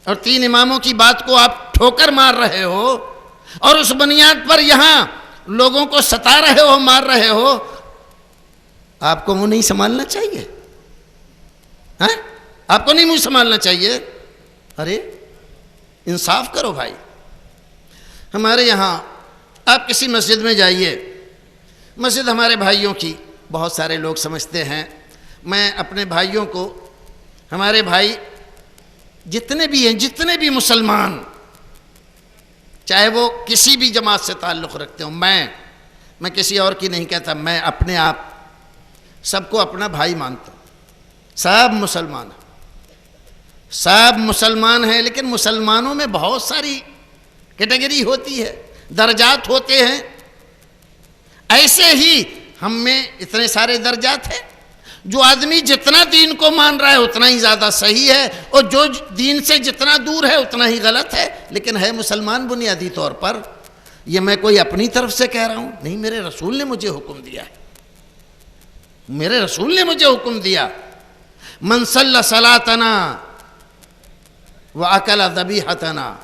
Speaker 3: اور 3 اماموں کی بات کو آپ ٹھوکر مار رہے ہو اور اس بنیاد پر یہاں لوگوں کو ستا رہے ہو، مار رہے ہو. آپ کو منہ نہیں سنبھالنا چاہیے؟ ہاں، آپ کو نہیں منہ سنبھالنا چاہیے؟ ارے انصاف کرو بھائی. ہمارے یہاں آپ کسی مسجد میں جائیے، مسجد ہمارے بھائیوں کی، بہت سارے لوگ سمجھتے ہیں. میں اپنے بھائیوں کو، ہمارے بھائی جتنے بھی ہیں، جتنے بھی مسلمان، چاہے وہ کسی بھی جماعت سے تعلق رکھتے ہوں، میں کسی اور کی نہیں کہتا، میں اپنے آپ سب کو اپنا بھائی مانتا ہوں. سب مسلمان ہیں، سب مسلمان ہیں، لیکن مسلمانوں میں بہت ساری کیٹیگری ہوتی ہے، درجات ہوتے ہیں. ایسے ہی ہم میں اتنے سارے درجات ہیں. جو آدمی جتنا دین کو مان رہا ہے اتنا ہی زیادہ صحیح ہے، اور جو دین سے جتنا دور ہے اتنا ہی غلط ہے، لیکن ہے مسلمان بنیادی طور پر. یہ میں کوئی اپنی طرف سے کہہ رہا ہوں نہیں، میرے رسول نے مجھے حکم دیا ہے، میرے رسول نے مجھے حکم دیا. من صلی صلاتنا واکل ذبیحتنا،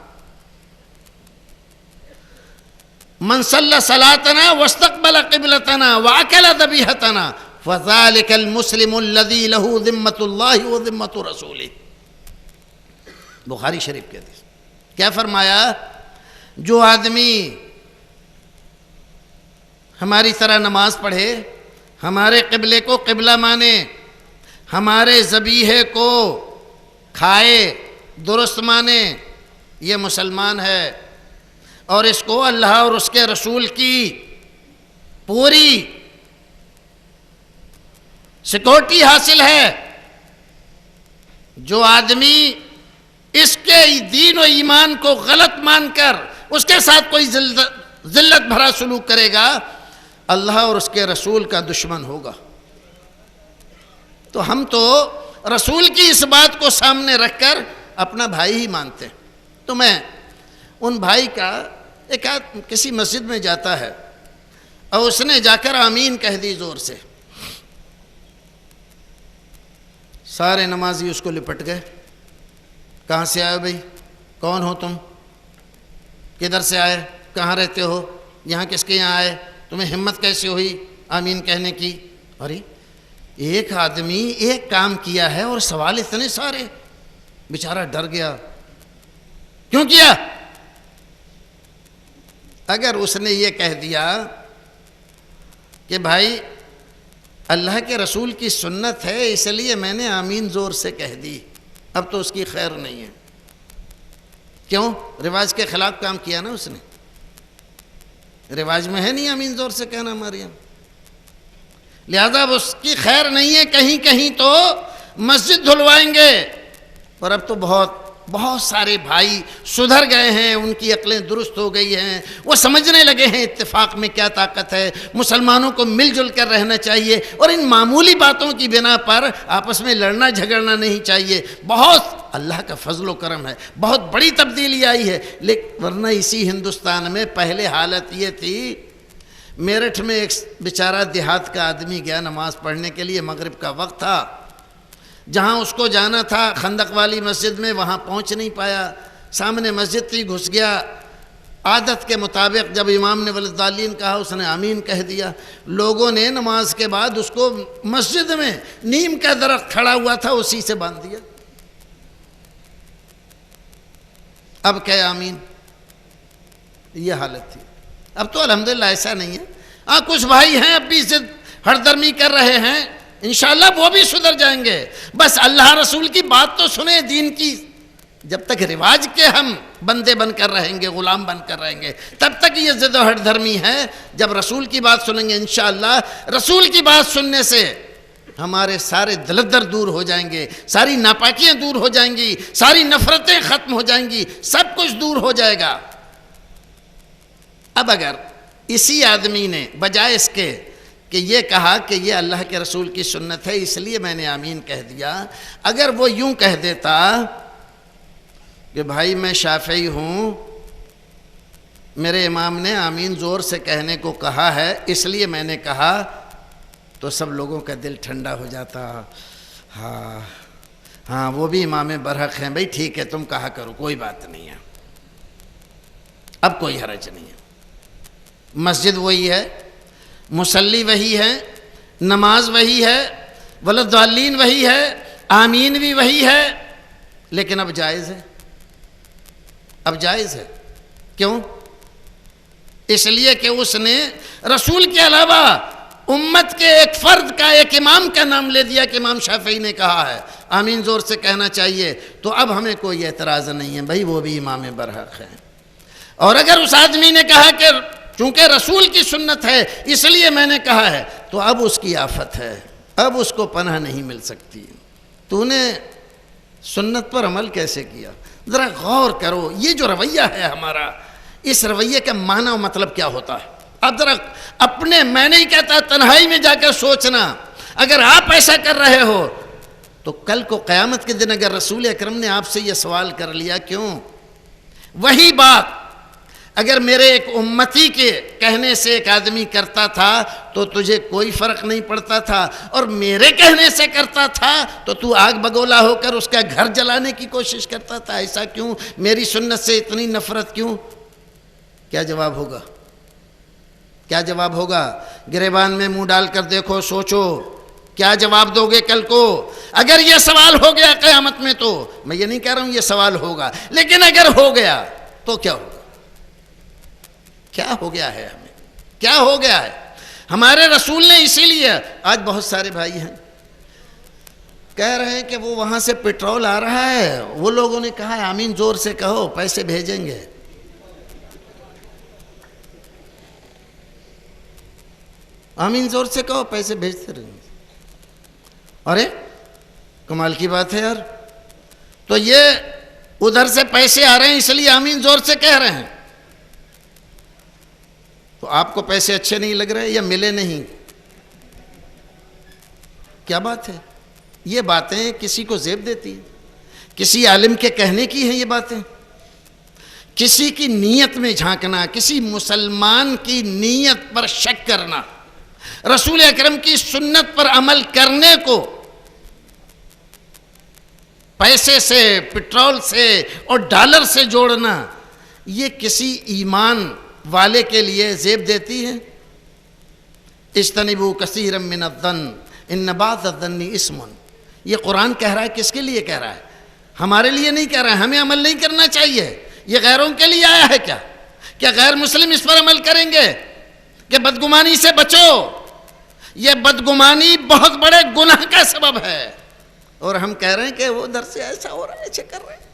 Speaker 3: من صلی صلاتنا واستقبل قبلتنا واکل ذبیحتنا فذلك المسلم الذي له ذمة الله وذمة رسوله. بخاری شریف کے حدیث. کیا فرمایا؟ جو آدمی ہماری طرح نماز پڑھے، ہمارے قبلے کو قبلہ مانے، ہمارے ذبیحے کو کھائے، درست مانے، یہ مسلمان ہے، اور اس کو اللہ اور اس کے رسول کی پوری سیکورٹی حاصل ہے. جو آدمی اس کے دین و ایمان کو غلط مان کر اس کے ساتھ کوئی ذلت بھرا سلوک کرے گا، اللہ اور اس کے رسول کا دشمن ہوگا. تو ہم تو رسول کی اس بات کو سامنے رکھ کر اپنا بھائی ہی مانتے ہیں. تو میں ان بھائی کا، ایک کسی مسجد میں جاتا ہے اور اس نے جا کر آمین کہہ دی زور سے. سارے نمازی اس کو لپٹ گئے. کہاں سے آئے بھائی؟ کون ہو تم؟ کدھر سے آئے؟ کہاں رہتے ہو؟ یہاں کس کے یہاں آئے؟ تمہیں ہمت کیسے ہوئی آمین کہنے کی؟ ارے ایک آدمی ایک کام کیا ہے اور سوال اتنے سارے. بیچارہ ڈر گیا. کیوں کیا؟ اگر اس نے یہ کہہ دیا کہ بھائی اللہ کے رسول کی سنت ہے اس لیے میں نے آمین زور سے کہہ دی، اب تو اس کی خیر نہیں ہے. کیوں؟ رواج کے خلاف کام کیا نا اس نے. رواج میں ہے نہیں آمین زور سے کہنا ہمارے یہاں، لہذا اب اس کی خیر نہیں ہے. کہیں کہیں تو مسجد دھلوائیں گے. اور اب تو بہت سارے بھائی سدھر گئے ہیں، ان کی عقلیں درست ہو گئی ہیں، وہ سمجھنے لگے ہیں اتفاق میں کیا طاقت ہے، مسلمانوں کو مل جل کر رہنا چاہیے، اور ان معمولی باتوں کی بنا پر آپس میں لڑنا جھگڑنا نہیں چاہیے. بہت اللہ کا فضل و کرم ہے، بہت بڑی تبدیلی آئی ہے. لیکن ورنہ اسی ہندوستان میں پہلے حالت یہ تھی. میرٹھ میں ایک بیچارہ دیہات کا آدمی گیا نماز پڑھنے کے لیے، مغرب کا وقت تھا. جہاں اس کو جانا تھا خندق والی مسجد میں وہاں پہنچ نہیں پایا، سامنے مسجد تھی گھس گیا، عادت کے مطابق جب امام نے وللضالین کہا اس نے آمین کہہ دیا۔ لوگوں نے نماز کے بعد اس کو مسجد میں نیم کا درخت کھڑا ہوا تھا اسی سے باندھ دیا۔ اب کہ آمین، یہ حالت تھی۔ اب تو الحمدللہ ایسا نہیں ہے، ہاں کچھ بھائی ہیں اب بھی ضد ہردرمی کر رہے ہیں، انشاءاللہ وہ بھی سدھر جائیں گے، بس اللہ رسول کی بات تو سنیں دین کی۔ جب تک رواج کے ہم بندے بن کر رہیں گے، غلام بن کر رہیں گے، تب تک یہ ضد و ہٹ دھرمی ہے۔ جب رسول کی بات سنیں گے انشاءاللہ، رسول کی بات سننے سے ہمارے سارے دلدر دور ہو جائیں گے، ساری ناپاکیاں دور ہو جائیں گی، ساری نفرتیں ختم ہو جائیں گی، سب کچھ دور ہو جائے گا۔ اب اگر اسی آدمی نے بجائے اس کے کہ یہ کہا کہ یہ اللہ کے رسول کی سنت ہے اس لیے میں نے آمین کہہ دیا، اگر وہ یوں کہہ دیتا کہ بھائی میں شافعی ہوں، میرے امام نے آمین زور سے کہنے کو کہا ہے اس لیے میں نے کہا، تو سب لوگوں کا دل ٹھنڈا ہو جاتا، ہاں وہ بھی امام برحق ہیں، بھائی ٹھیک ہے تم کہا کرو کوئی بات نہیں ہے، اب کوئی حرج نہیں ہے۔ مسجد وہی ہے، مصلی وہی ہے، نماز وہی ہے، وللضالین وہی ہے، آمین بھی وہی ہے، لیکن اب جائز ہے، اب جائز ہے۔ کیوں؟ اس لیے کہ اس نے رسول کے علاوہ امت کے ایک فرد کا، ایک امام کا نام لے دیا کہ امام شافعی نے کہا ہے آمین زور سے کہنا چاہیے، تو اب ہمیں کوئی اعتراض نہیں ہے، بھائی وہ بھی امام برحق ہے۔ اور اگر اس آدمی نے کہا کہ چونکہ رسول کی سنت ہے اس لیے میں نے کہا ہے، تو اب اس کی آفت ہے، اب اس کو پناہ نہیں مل سکتی۔ تو نے سنت پر عمل کیسے کیا؟ ذرا غور کرو، یہ جو رویہ ہے ہمارا، اس رویے کا معنی و مطلب کیا ہوتا ہے؟ اب ذرا اپنے، میں نہیں کہتا تنہائی میں جا کر سوچنا، اگر آپ ایسا کر رہے ہو تو کل کو قیامت کے دن اگر رسول اکرم نے آپ سے یہ سوال کر لیا، کیوں؟ وہی بات اگر میرے ایک امتی کے کہنے سے ایک آدمی کرتا تھا تو تجھے کوئی فرق نہیں پڑتا تھا، اور میرے کہنے سے کرتا تھا تو تو آگ بگولا ہو کر اس کا گھر جلانے کی کوشش کرتا تھا، ایسا کیوں؟ میری سنت سے اتنی نفرت کیوں؟ کیا جواب ہوگا؟ کیا جواب ہوگا؟ گریبان میں منہ ڈال کر دیکھو، سوچو کیا جواب دو گے کل کو؟ اگر یہ سوال ہو گیا قیامت میں، تو میں یہ نہیں کہہ رہا ہوں یہ سوال ہوگا، لیکن اگر ہو گیا تو کیا ہوگا؟ کیا ہو گیا ہے ہمیں؟ کیا ہو گیا ہے؟ ہمارے رسول نے اسی لیے، آج بہت سارے بھائی ہیں کہہ رہے ہیں کہ وہ وہاں سے پیٹرول آ رہا ہے، وہ لوگوں نے کہا ہے آمین زور سے کہو پیسے بھیجیں گے۔ آمین زور سے کہو پیسے بھیجتے رہیں گے۔ ارے کمال کی بات ہے یار، تو یہ ادھر سے پیسے آ رہے ہیں اس لیے آمین زور سے کہہ رہے ہیں، تو آپ کو پیسے اچھے نہیں لگ رہے یا ملے نہیں؟ کیا بات ہے؟ یہ باتیں کسی کو زیب دیتی ہیں، کسی عالم کے کہنے کی ہیں یہ باتیں؟ کسی کی نیت میں جھانکنا، کسی مسلمان کی نیت پر شک کرنا، رسول اکرم کی سنت پر عمل کرنے کو پیسے سے، پٹرول سے اور ڈالر سے جوڑنا، یہ کسی ایمان والے کے لیے زیب دیتی ہے؟ اجتنبوا کثیرا من الظن ان بعض الظن اسم، یہ قرآن کہہ رہا ہے، کس کے لیے کہہ رہا ہے؟ ہمارے لیے نہیں کہہ رہا ہے، ہمیں عمل نہیں کرنا چاہیے، یہ غیروں کے لیے آیا ہے کیا؟ کیا غیر مسلم اس پر عمل کریں گے کہ بدگمانی سے بچو؟ یہ بدگمانی بہت بڑے گناہ کا سبب ہے، اور ہم کہہ رہے ہیں کہ وہ ادھر سے ایسا ہو رہا ہے، ایسے کر رہے ہیں۔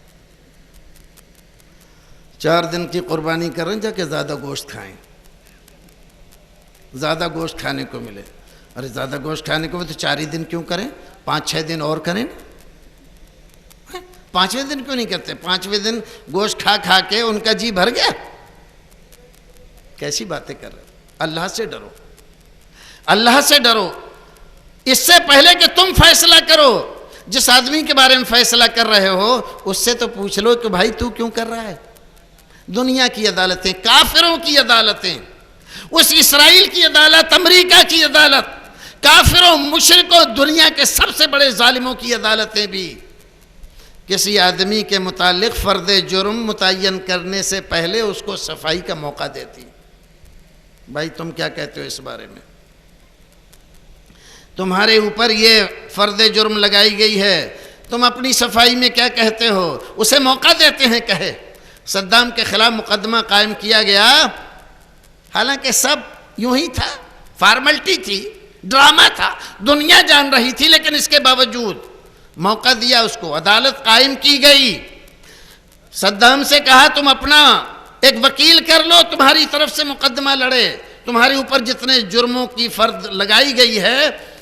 Speaker 3: 4 دن کی قربانی کر رہے ہیں، جا کے زیادہ گوشت کھائیں، زیادہ گوشت کھانے کو ملے۔ ارے زیادہ گوشت کھانے کو تو 4 ہی دن کیوں کریں؟ 5-6 دن اور کریں۔ 5ویں دن کیوں نہیں کرتے؟ 5ویں دن گوشت کھا کھا کے ان کا جی بھر گیا؟ کیسی باتیں کر رہے؟ اللہ سے ڈرو، اللہ سے ڈرو۔ اس سے پہلے کہ تم فیصلہ کرو، جس آدمی کے بارے میں فیصلہ کر رہے ہو اس سے تو پوچھ لو کہ بھائی تو کیوں کر رہا ہے؟ دنیا کی عدالتیں، کافروں کی عدالتیں، اس اسرائیل کی عدالت، امریکہ کی عدالت، کافروں مشرکوں دنیا کے سب سے بڑے ظالموں کی عدالتیں بھی کسی آدمی کے متعلق فرد جرم متعین کرنے سے پہلے اس کو صفائی کا موقع دیتی. بھائی تم کیا کہتے ہو اس بارے میں؟ تمہارے اوپر یہ فرد جرم لگائی گئی ہے، تم اپنی صفائی میں کیا کہتے ہو؟ اسے موقع دیتے ہیں کہے. صدام کے خلاف مقدمہ قائم کیا گیا، حالانکہ سب یوں ہی تھا، فارملٹی تھی، ڈرامہ تھا، دنیا جان رہی تھی، لیکن اس کے باوجود موقع دیا اس کو، عدالت قائم کی گئی. صدام سے کہا تم اپنا ایک وکیل کر لو، تمہاری طرف سے مقدمہ لڑے، تمہارے اوپر جتنے جرموں کی فرد لگائی گئی ہے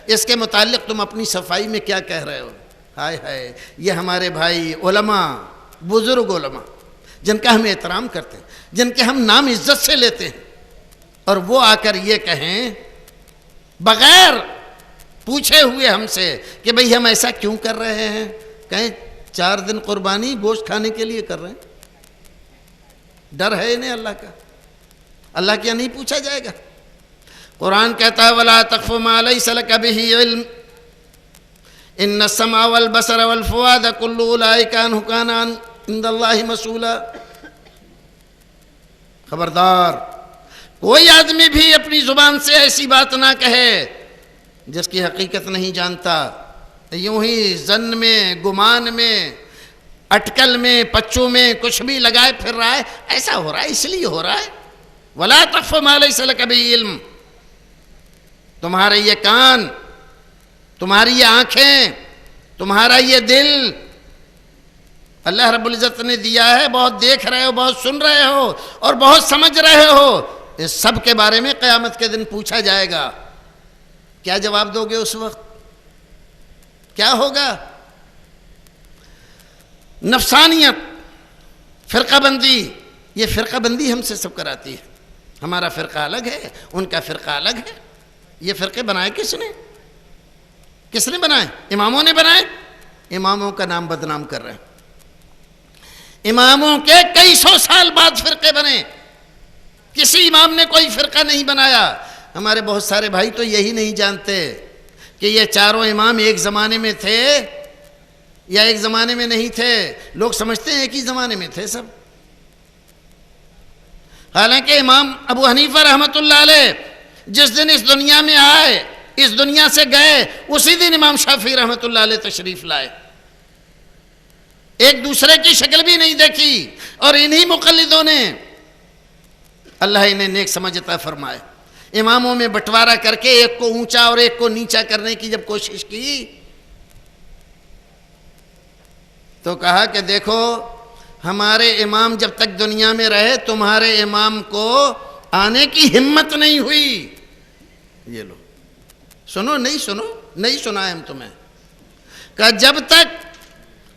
Speaker 3: اس کے متعلق تم اپنی صفائی میں کیا کہہ رہے ہو؟ ہائے ہائے، یہ ہمارے بھائی علماء، بزرگ علماء جن کا ہم احترام کرتے ہیں، جن کے ہم نام عزت سے لیتے ہیں، اور وہ آ کر یہ کہیں بغیر پوچھے ہوئے ہم سے کہ بھئی ہم ایسا کیوں کر رہے ہیں؟ کہیں 4 دن قربانی گوشت کھانے کے لیے کر رہے ہیں. ڈر ہے انہیں اللہ کا؟ اللہ کیا نہیں پوچھا جائے گا؟ قرآن کہتا ہے وَلَا تَقْفُ مَا لَيْسَ لَكَ بِهِ عِلْمٌ إِنَّ السَّمْعَ وَالْبَصَرَ وَالْفُؤَادَ كُلُّ أُولَٰئِكَ عَنْهُ كَانَ عِندَ اللَّهِ مَسْئُولًا. خبردار، کوئی آدمی بھی اپنی زبان سے ایسی بات نہ کہے جس کی حقیقت نہیں جانتا، یوں ہی ظن میں، گمان میں، اٹکل میں، پچوں میں کچھ بھی لگائے پھر رہا ہے، ایسا ہو رہا ہے اس لیے ہو رہا ہے. وَلَا تَقْفُ مَا لَيْسَ لَكَ بِهِ عِلْمٌ. تمہارے یہ کان، تمہاری یہ آنکھیں، تمہارا یہ دل اللہ رب العزت نے دیا ہے، بہت دیکھ رہے ہو، بہت سن رہے ہو اور بہت سمجھ رہے ہو. اس سب کے بارے میں قیامت کے دن پوچھا جائے گا. کیا جواب دو گے اس وقت؟ کیا ہوگا؟ نفسانیت، فرقہ بندی، یہ فرقہ بندی ہم سے سب کراتی ہے. ہمارا فرقہ الگ ہے، ان کا فرقہ الگ ہے. یہ فرقے بنائے کس نے؟ کس نے بنائے؟ اماموں نے بنائے. اماموں کا نام بدنام کر رہے ہیں. اماموں کے کئی سو سال بعد فرقے بنے، کسی امام نے کوئی فرقہ نہیں بنایا. ہمارے بہت سارے بھائی تو یہی نہیں جانتے کہ یہ چاروں امام ایک زمانے میں تھے یا ایک زمانے میں نہیں تھے. لوگ سمجھتے ہیں ایک ہی زمانے میں تھے سب، حالانکہ امام ابو حنیفہ رحمۃ اللہ علیہ جس دن اس دنیا میں آئے، اس دنیا سے گئے، اسی دن امام شافعی رحمۃ اللہ علیہ تشریف لائے. ایک دوسرے کی شکل بھی نہیں دیکھی، اور انہی مقلدوں نے، اللہ انہیں نیک سمجھ عطا فرمائے، اماموں میں بٹوارا کر کے ایک کو اونچا اور ایک کو نیچا کرنے کی جب کوشش کی تو کہا کہ دیکھو ہمارے امام جب تک دنیا میں رہے تمہارے امام کو آنے کی ہمت نہیں ہوئی. یہ لو سنو، نہیں سنو، نہیں سنا ہے ہم تمہیں. کہا جب تک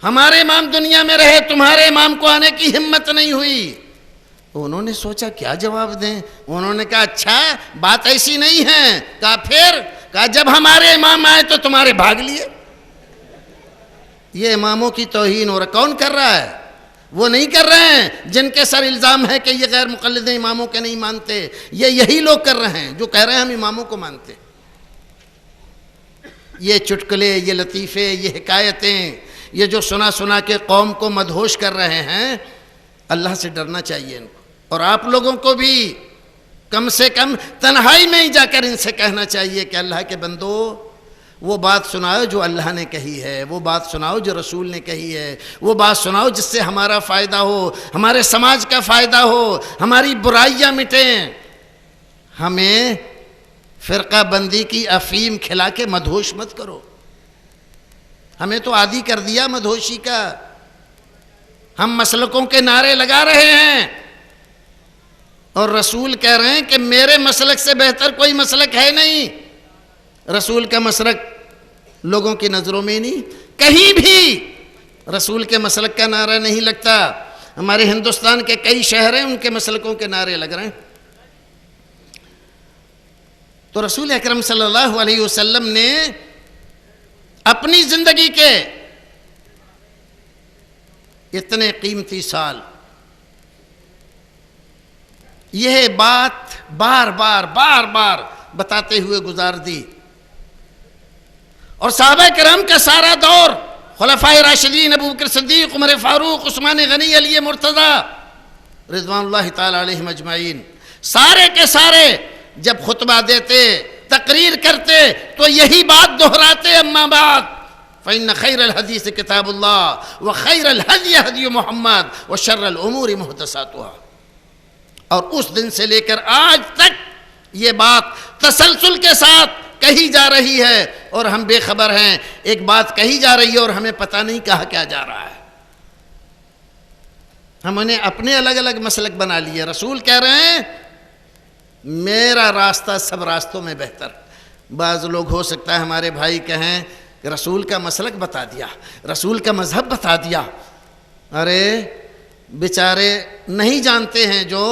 Speaker 3: ہمارے امام دنیا میں رہے تمہارے امام کو آنے کی ہمت نہیں ہوئی. انہوں نے سوچا کیا جواب دیں. انہوں نے کہا اچھا بات ایسی نہیں ہے. کہا پھر؟ کہا جب ہمارے امام آئے تو تمہارے بھاگ لیے. یہ اماموں کی توہین ہو رہا. کون کر رہا ہے؟ وہ نہیں کر رہے ہیں جن کے سر الزام ہے کہ یہ غیر مقلد اماموں کے نہیں مانتے. یہ یہی لوگ کر رہے ہیں جو کہہ رہے ہیں ہم اماموں کو مانتے. یہ چٹکلے، یہ لطیفے، یہ حکایتیں، یہ جو سنا سنا کے قوم کو مدہوش کر رہے ہیں، اللہ سے ڈرنا چاہیے ان کو. اور آپ لوگوں کو بھی کم سے کم تنہائی میں ہی جا کر ان سے کہنا چاہیے کہ اللہ کے بندو وہ بات سناؤ جو اللہ نے کہی ہے، وہ بات سناؤ جو رسول نے کہی ہے، وہ بات سناؤ جس سے ہمارا فائدہ ہو، ہمارے سماج کا فائدہ ہو، ہماری برائیاں مٹیں. ہمیں فرقہ بندی کی افیم کھلا کے مدہوش مت کرو. ہمیں تو عادی کر دیا مدہوشی کا. ہم مسلکوں کے نعرے لگا رہے ہیں اور رسول کہہ رہے ہیں کہ میرے مسلک سے بہتر کوئی مسلک ہے نہیں. رسول کا مسلک لوگوں کی نظروں میں نہیں، کہیں بھی رسول کے مسلک کا نعرہ نہیں لگتا. ہمارے ہندوستان کے کئی شہر ہیں ان کے مسلکوں کے نعرے لگ رہے ہیں. تو رسول اکرم صلی اللہ علیہ وسلم نے اپنی زندگی کے اتنے قیمتی سال یہ بات بار بار بتاتے ہوئے گزار دی اور صحابہ کرام کا سارا دور، خلفائے راشدین ابو بکر صدیق، عمر فاروق، عثمان غنی، علی مرتضی رضوان اللہ تعالی علیہم اجمعین، سارے کے سارے جب خطبہ دیتے، تقریر کرتے تو یہی بات دہراتے، اما بعد فإن خیر الحدیث کتاب اللہ وخیر الہدی ہدی محمد وشر الامور محدثاتها۔ اور اس دن سے لے کر آج تک یہ بات تسلسل کے ساتھ کہی جا رہی ہے اور ہم بے خبر ہیں۔ ایک بات کہی جا رہی ہے اور ہمیں پتہ نہیں کہا کیا جا رہا ہے۔ ہم انہیں اپنے الگ الگ مسلک بنا لیے۔ رسول کہہ رہے ہیں میرا راستہ سب راستوں میں بہتر۔ بعض لوگ ہو سکتا ہے ہمارے بھائی کہیں کہ رسول کا مسلک بتا دیا، رسول کا مذہب بتا دیا۔ ارے بیچارے نہیں جانتے ہیں، جو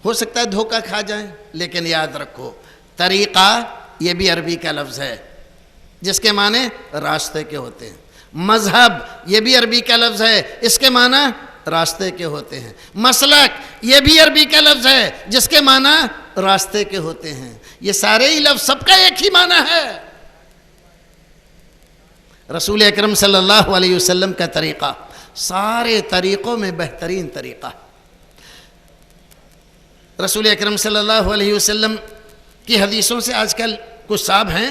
Speaker 3: ہو سکتا ہے دھوکہ کھا جائیں، لیکن یاد رکھو طریقہ یہ بھی عربی کا لفظ ہے جس کے معنی راستے کے ہوتے ہیں۔ مذہب یہ بھی عربی کا لفظ ہے، اس کے معنی راستے کے ہوتے ہیں۔ مسلک یہ بھی عربی کا لفظ ہے جس کے معنی راستے کے ہوتے ہیں۔ یہ سارے ہی لفظ سب کا ایک ہی معنی ہے۔ رسول اکرم صلی اللہ علیہ وسلم کا طریقہ سارے طریقوں میں بہترین طریقہ۔ رسول اکرم صلی اللہ علیہ وسلم کی حدیثوں سے آج کل کچھ صاحب ہیں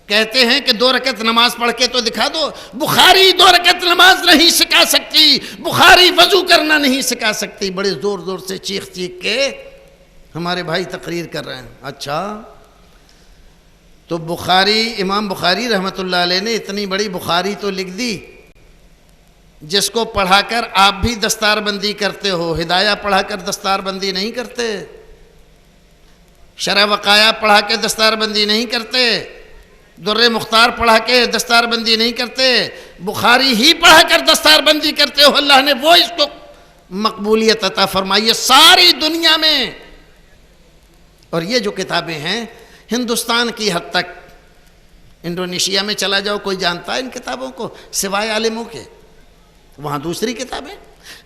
Speaker 3: کہتے ہیں کہ 2 رکعت نماز پڑھ کے تو دکھا دو۔ بخاری 2 رکعت نماز نہیں سکھا سکتی، بخاری وضو کرنا نہیں سکھا سکتی۔ بڑے زور زور سے چیخ چیخ کے ہمارے بھائی تقریر کر رہے ہیں۔ اچھا تو بخاری، امام بخاری رحمۃ اللہ علیہ نے اتنی بڑی بخاری تو لکھ دی جس کو پڑھا کر آپ بھی دستار بندی کرتے ہو۔ ہدایہ پڑھا کر دستار بندی نہیں کرتے، شرح وقایہ پڑھا کے دستار بندی نہیں کرتے، در مختار پڑھا کے دستار بندی نہیں کرتے، بخاری ہی پڑھا کر دستار بندی کرتے ہو۔ اللہ نے وہ اس کو مقبولیت عطا فرمائی ہے ساری دنیا میں۔ اور یہ جو کتابیں ہیں ہندوستان کی حد تک، انڈونیشیا میں چلا جاؤ کوئی جانتا ہے ان کتابوں کو سوائے عالموں کے؟ وہاں دوسری کتابیں۔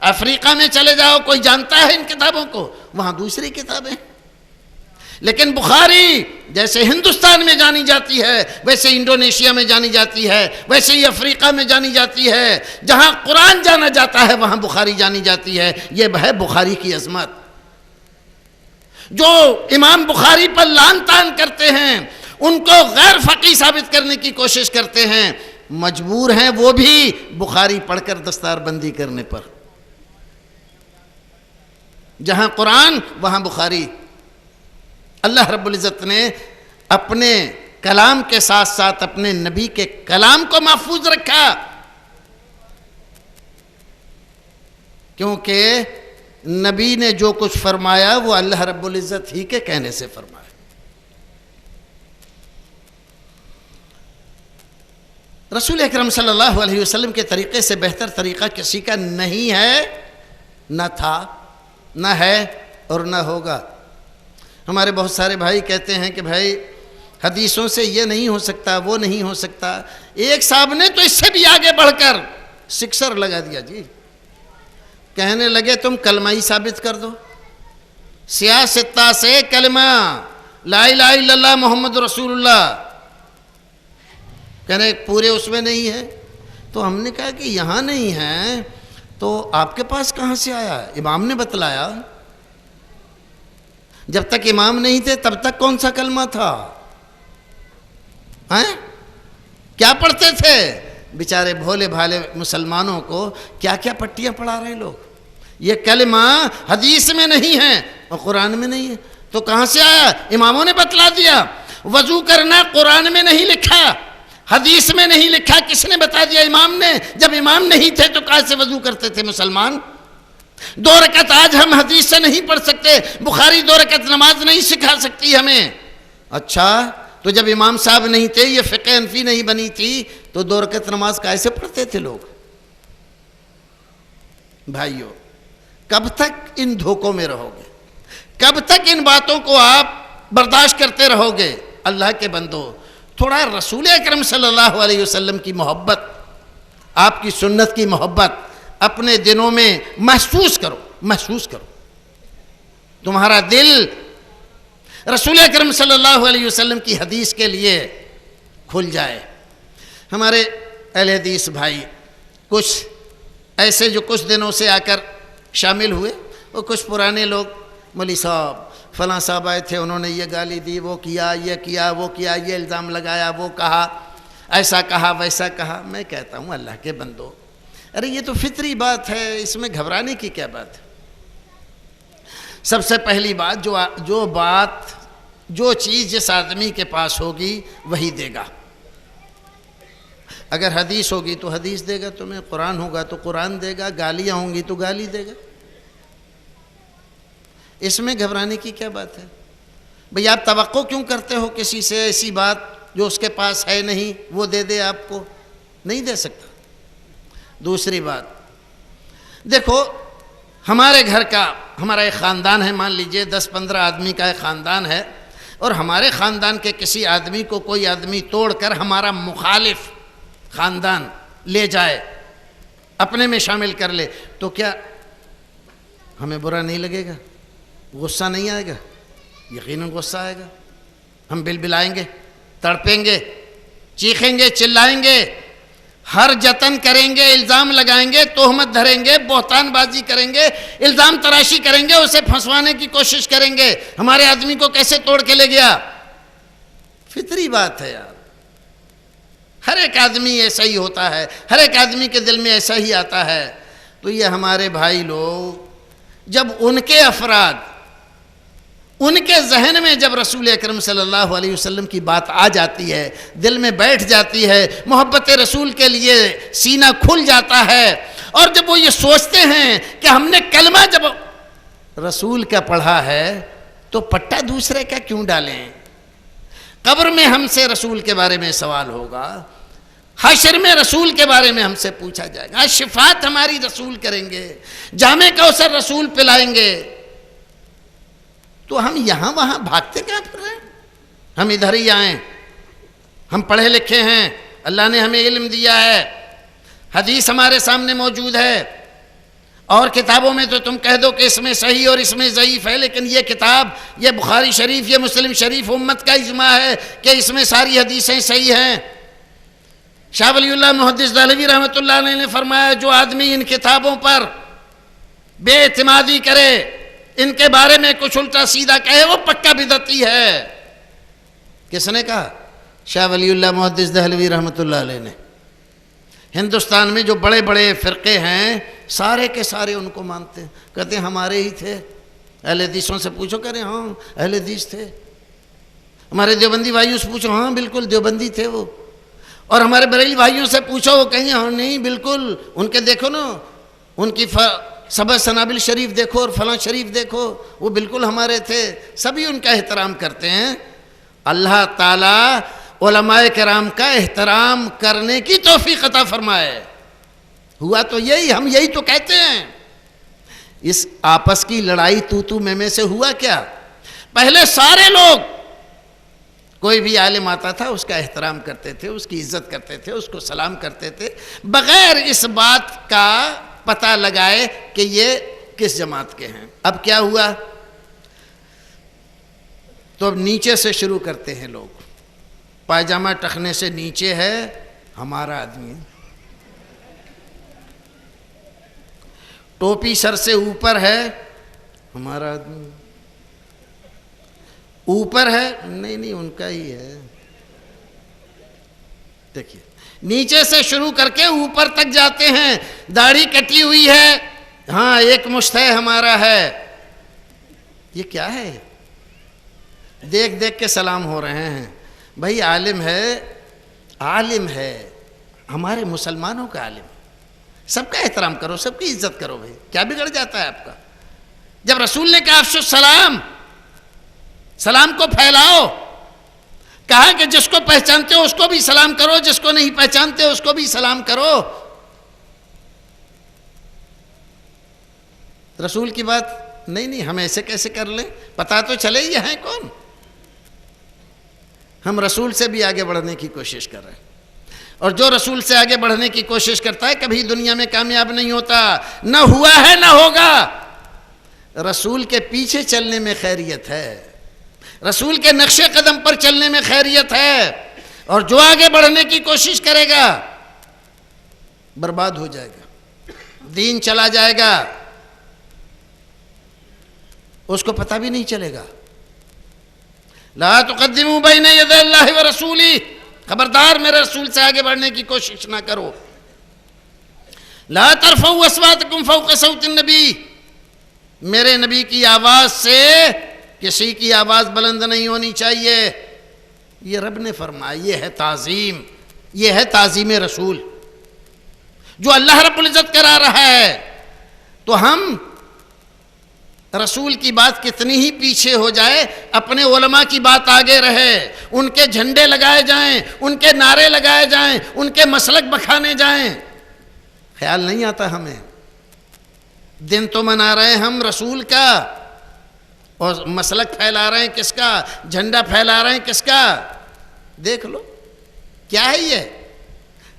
Speaker 3: افریقہ میں چلے جاؤ کوئی جانتا ہے ان کتابوں کو؟ وہاں دوسری کتابیں۔ لیکن بخاری جیسے ہندوستان میں جانی جاتی ہے ویسے انڈونیشیا میں جانی جاتی ہے، ویسے ہی افریقہ میں جانی جاتی ہے۔ جہاں قرآن جانا جاتا ہے وہاں بخاری جانی جاتی ہے۔ یہ ہے بخاری کی عظمت۔ جو امام بخاری پر لعن طعن کرتے ہیں، ان کو غیر فقیہ ثابت کرنے کی کوشش کرتے ہیں، مجبور ہیں وہ بھی بخاری پڑھ کر دستار بندی کرنے پر۔ جہاں قرآن وہاں بخاری۔ اللہ رب العزت نے اپنے کلام کے ساتھ ساتھ اپنے نبی کے کلام کو محفوظ رکھا، کیونکہ نبی نے جو کچھ فرمایا وہ اللہ رب العزت ہی کے کہنے سے فرمایا۔ رسول اکرم صلی اللہ علیہ وسلم کے طریقے سے بہتر طریقہ کسی کا نہیں ہے، نہ تھا، نہ ہے اور نہ ہوگا۔ ہمارے بہت سارے بھائی کہتے ہیں کہ بھائی حدیثوں سے یہ نہیں ہو سکتا، وہ نہیں ہو سکتا۔ ایک صاحب نے تو اس سے بھی آگے بڑھ کر سکسر لگا دیا جی، کہنے لگے تم کلمہ ہی ثابت کر دو، سیاستہ سے کلمہ لا الہ الا اللہ محمد رسول اللہ، کہنے پورے اس میں نہیں ہے۔ تو ہم نے کہا کہ یہاں نہیں ہے تو آپ کے پاس کہاں سے آیا؟ امام نے بتلایا۔ جب تک امام نہیں تھے تب تک کون سا کلمہ تھا؟ کیا پڑھتے تھے؟ بیچارے بھولے بھالے مسلمانوں کو کیا کیا پٹیاں پڑھا رہے لوگ۔ یہ کلمہ حدیث میں نہیں ہے اور قرآن میں نہیں ہے تو کہاں سے آیا؟ اماموں نے بتلا دیا۔ وضو کرنا قرآن میں نہیں لکھا، حدیث میں نہیں لکھا، کس نے بتا دیا؟ امام نے۔ جب امام نہیں تھے تو کہاں سے وضو کرتے تھے مسلمان؟ 2 رکعت آج ہم حدیث سے نہیں پڑھ سکتے، بخاری 2 رکعت نماز نہیں سکھا سکتی ہمیں۔ اچھا تو جب امام صاحب نہیں تھے، یہ فقہ حنفی نہیں بنی تھی، تو 2 رکعت نماز کیسے پڑھتے تھے لوگ؟ بھائیو کب تک ان دھوکوں میں رہو گے؟ کب تک ان باتوں کو آپ برداشت کرتے رہو گے؟ اللہ کے بندو تھوڑا رسول اکرم صلی اللہ علیہ وسلم کی محبت، آپ کی سنت کی محبت اپنے دلوں میں محسوس کرو، محسوس کرو۔ تمہارا دل رسول اکرم صلی اللہ علیہ وسلم کی حدیث کے لیے کھل جائے۔ ہمارے اہل حدیث بھائی کچھ ایسے جو کچھ دنوں سے آ کر شامل ہوئے، اور کچھ پرانے لوگ، مولوی صاحب فلاں صاحب آئے تھے، انہوں نے یہ گالی دی، وہ کیا، یہ کیا، وہ کیا، یہ الزام لگایا، وہ کہا، ایسا کہا، ویسا کہا۔ میں کہتا ہوں اللہ کے بندو، ارے یہ تو فطری بات ہے، اس میں گھبرانے کی کیا بات ہے؟ سب سے پہلی بات، جو چیز جس آدمی کے پاس ہوگی وہی دے گا۔ اگر حدیث ہوگی تو حدیث دے گا تمہیں، قرآن ہوگا تو قرآن دے گا، گالیاں ہوں گی تو گالی دے گا۔ اس میں گھبرانے کی کیا بات ہے؟ بھئی آپ توقع کیوں کرتے ہو کسی سے ایسی بات جو اس کے پاس ہے نہیں وہ دے دے؟ آپ کو نہیں دے سکتا۔ دوسری بات دیکھو، ہمارے گھر کا، ہمارا ایک خاندان ہے، مان لیجئے 10-15 آدمی کا ایک خاندان ہے، اور ہمارے خاندان کے کسی آدمی کو کوئی آدمی توڑ کر ہمارا مخالف خاندان لے جائے، اپنے میں شامل کر لے، تو کیا ہمیں برا نہیں لگے گا؟ غصہ نہیں آئے گا؟ یقیناً غصہ آئے گا۔ ہم بلبلائیں گے، تڑپیں گے، چیخیں گے، چلائیں گے، ہر جتن کریں گے، الزام لگائیں گے، تہمت دھریں گے، بہتان بازی کریں گے، الزام تراشی کریں گے، اسے پھنسوانے کی کوشش کریں گے، ہمارے آدمی کو کیسے توڑ کے لے گیا۔ فطری بات ہے یار، ہر ایک آدمی ایسا ہی ہوتا ہے، ہر ایک آدمی کے دل میں ایسا ہی آتا ہے۔ تو یہ ہمارے بھائی لوگ، جب ان کے افراد، ان کے ذہن میں جب رسول اکرم صلی اللہ علیہ وسلم کی بات آ جاتی ہے، دل میں بیٹھ جاتی ہے، محبت رسول کے لیے سینہ کھل جاتا ہے، اور جب وہ یہ سوچتے ہیں کہ ہم نے کلمہ جب رسول کا پڑھا ہے تو پٹا دوسرے کا کیوں ڈالیں؟ قبر میں ہم سے رسول کے بارے میں سوال ہوگا، حشر میں رسول کے بارے میں ہم سے پوچھا جائے گا، شفاعت ہماری رسول کریں گے، جام کوثر رسول پلائیں گے، تو ہم یہاں وہاں بھاگتے کہاں پھر رہے ہیں؟ ہم ادھر ہی آئیں، ہم پڑھے لکھے ہیں، اللہ نے ہمیں علم دیا ہے، حدیث ہمارے سامنے موجود ہے، اور کتابوں میں تو تم کہہ دو کہ اس میں صحیح اور اس میں ضعیف ہے، لیکن یہ کتاب، یہ بخاری شریف، یہ مسلم شریف امت کا اجماع ہے کہ اس میں ساری حدیثیں صحیح ہیں۔ شاہ ولی اللہ محدث دہلوی رحمۃ اللہ علیہ نے فرمایا، جو آدمی ان کتابوں پر بے اعتمادی کرے، ان کے بارے میں کچھ الٹا سیدھا کہے، وہ پکا بدعتی ہے۔ کس نے کہا؟ شاہ ولی اللہ محدث دہلوی رحمۃ اللہ علیہ نے۔ ہندوستان میں جو بڑے بڑے فرقے ہیں، سارے کے سارے ان کو مانتے ہیں، کہتے ہیں ہمارے ہی تھے۔ اہل حدیثوں سے پوچھو، کہہ رہے ہیں ہاں اہل حدیث تھے۔ ہمارے دیوبندی بھائیوں سے پوچھو، ہاں بالکل دیوبندی تھے وہ۔ اور ہمارے بریلی بھائیوں سے پوچھو، وہ کہیں ہاں نہیں بالکل، ان کے دیکھو نا، ان کی سبع سنابل شریف دیکھو اور فلاں شریف دیکھو، وہ بالکل ہمارے تھے۔ سبھی ان کا احترام کرتے ہیں۔ اللہ تعالیٰ علماء کرام کا احترام کرنے کی توفیق عطا فرمائے۔ ہوا تو یہی، ہم یہی تو کہتے ہیں۔ اس آپس کی لڑائی تو میں سے ہوا کیا؟ پہلے سارے لوگ، کوئی بھی عالم آتا تھا اس کا احترام کرتے تھے، اس کی عزت کرتے تھے، اس کو سلام کرتے تھے، بغیر اس بات کا پتہ لگائے کہ یہ کس جماعت کے ہیں۔ اب کیا ہوا؟ تو اب نیچے سے شروع کرتے ہیں لوگ۔ پائجامہ ٹخنے سے نیچے ہے ہمارا آدمی، ٹوپی سر سے اوپر ہے ہمارا آدمی، اوپر ہے نہیں ان کا ہی ہے۔ دیکھیے، نیچے سے شروع کر کے اوپر تک جاتے ہیں۔ داڑھی کٹی ہوئی ہے، ہاں ایک مشت ہے ہمارا ہے۔ یہ کیا ہے؟ دیکھ دیکھ کے سلام ہو رہے ہیں۔ بھائی عالم ہے ہمارے مسلمانوں کا عالم، سب کا احترام کرو، سب کی عزت کرو۔ بھائی کیا بگڑ جاتا ہے آپ کا؟ جب رسول نے کہا افشوا السلام، سلام کو پھیلاؤ، کہا کہ جس کو پہچانتے ہو اس کو بھی سلام کرو، جس کو نہیں پہچانتے اس کو بھی سلام کرو۔ رسول کی بات نہیں ہم ایسے کیسے کر لیں؟ پتا تو چلے یہ ہیں کون۔ ہم رسول سے بھی آگے بڑھنے کی کوشش کر رہے ہیں، اور جو رسول سے آگے بڑھنے کی کوشش کرتا ہے کبھی دنیا میں کامیاب نہیں ہوتا، نہ ہوا ہے نہ ہوگا۔ رسول کے پیچھے چلنے میں خیریت ہے، رسول کے نقش قدم پر چلنے میں خیریت ہے۔ اور جو آگے بڑھنے کی کوشش کرے گا برباد ہو جائے گا، دین چلا جائے گا، اس کو پتہ بھی نہیں چلے گا۔ لا تقدموا بین یدی اللہ ورسولہ، خبردار میرے رسول سے آگے بڑھنے کی کوشش نہ کرو۔ لا ترفعوا اصواتکم فوق صوت النبی، میرے نبی کی آواز سے کسی کی آواز بلند نہیں ہونی چاہیے، یہ رب نے فرمایا، یہ ہے تعظیم، یہ ہے تعظیم رسول جو اللہ رب العزت کرا رہا ہے۔ تو ہم رسول کی بات کتنی ہی پیچھے ہو جائے، اپنے علماء کی بات آگے رہے، ان کے جھنڈے لگائے جائیں، ان کے نعرے لگائے جائیں، ان کے مسلک بکھانے جائیں، خیال نہیں آتا ہمیں۔ دن تو منا رہے ہیں ہم رسول کا، اور مسلک پھیلا رہے ہیں کس کا؟ جھنڈا پھیلا رہے ہیں کس کا؟ دیکھ لو کیا ہے یہ؟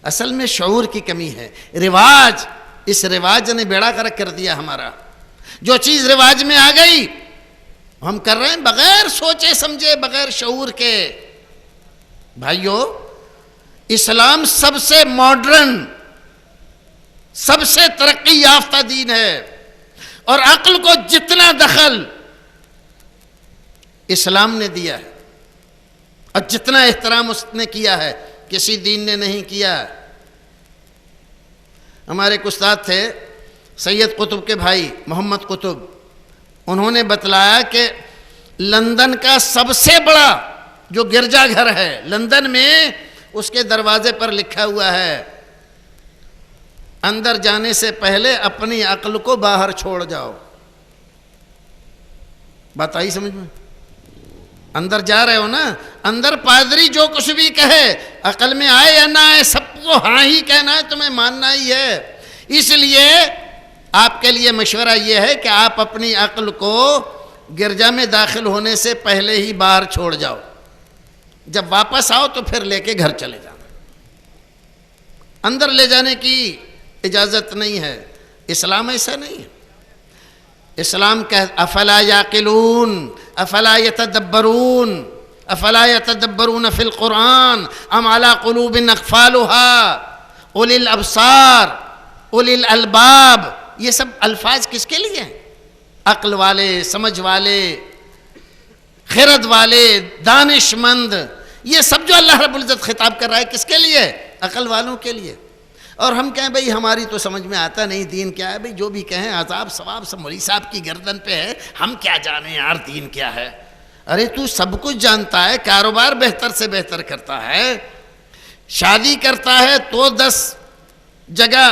Speaker 3: اصل میں شعور کی کمی ہے، رواج، اس رواج نے بیڑا غرق کر دیا ہمارا۔ جو چیز رواج میں آ گئی ہم کر رہے ہیں بغیر سوچے سمجھے، بغیر شعور کے۔ بھائیو، اسلام سب سے ماڈرن، سب سے ترقی یافتہ دین ہے، اور عقل کو جتنا دخل اسلام نے دیا ہے اور جتنا احترام اس نے کیا ہے کسی دین نے نہیں کیا۔ ہمارے ایک استاد تھے سید قطب کے بھائی محمد قطب، انہوں نے بتلایا کہ لندن کا سب سے بڑا جو گرجا گھر ہے لندن میں، اس کے دروازے پر لکھا ہوا ہے اندر جانے سے پہلے اپنی عقل کو باہر چھوڑ جاؤ۔ بات آئی سمجھ میں؟ اندر جا رہے ہو نا، اندر پادری جو کچھ بھی کہے، عقل میں آئے یا نہ آئے، سب کو ہاں ہی کہنا ہے، تمہیں ماننا ہی ہے۔ اس لیے آپ کے لیے مشورہ یہ ہے کہ آپ اپنی عقل کو گرجا میں داخل ہونے سے پہلے ہی باہر چھوڑ جاؤ، جب واپس آؤ تو پھر لے کے گھر چلے جانا، اندر لے جانے کی اجازت نہیں ہے۔ اسلام ایسا نہیں ہے۔ اسلام افلا یعقلون افلا یتدبرون افلا یتدبرون فی القرآن ام علی قلوب اقفالها اولی الابصار اولی الالباب، یہ سب الفاظ کس کے لیے ہیں؟ عقل والے، سمجھ والے، خرد والے، دانش مند، یہ سب جو اللہ رب العزت خطاب کر رہا ہے کس کے لیے؟ عقل والوں کے لیے۔ اور ہم کہیں بھئی ہماری تو سمجھ میں آتا نہیں دین کیا ہے، بھئی جو بھی کہیں عذاب ثواب سب مولوی صاحب کی گردن پہ ہے، ہم کیا جانیں یار دین کیا ہے۔ ارے تو سب کچھ جانتا ہے، کاروبار بہتر سے بہتر کرتا ہے، شادی کرتا ہے تو 10 جگہ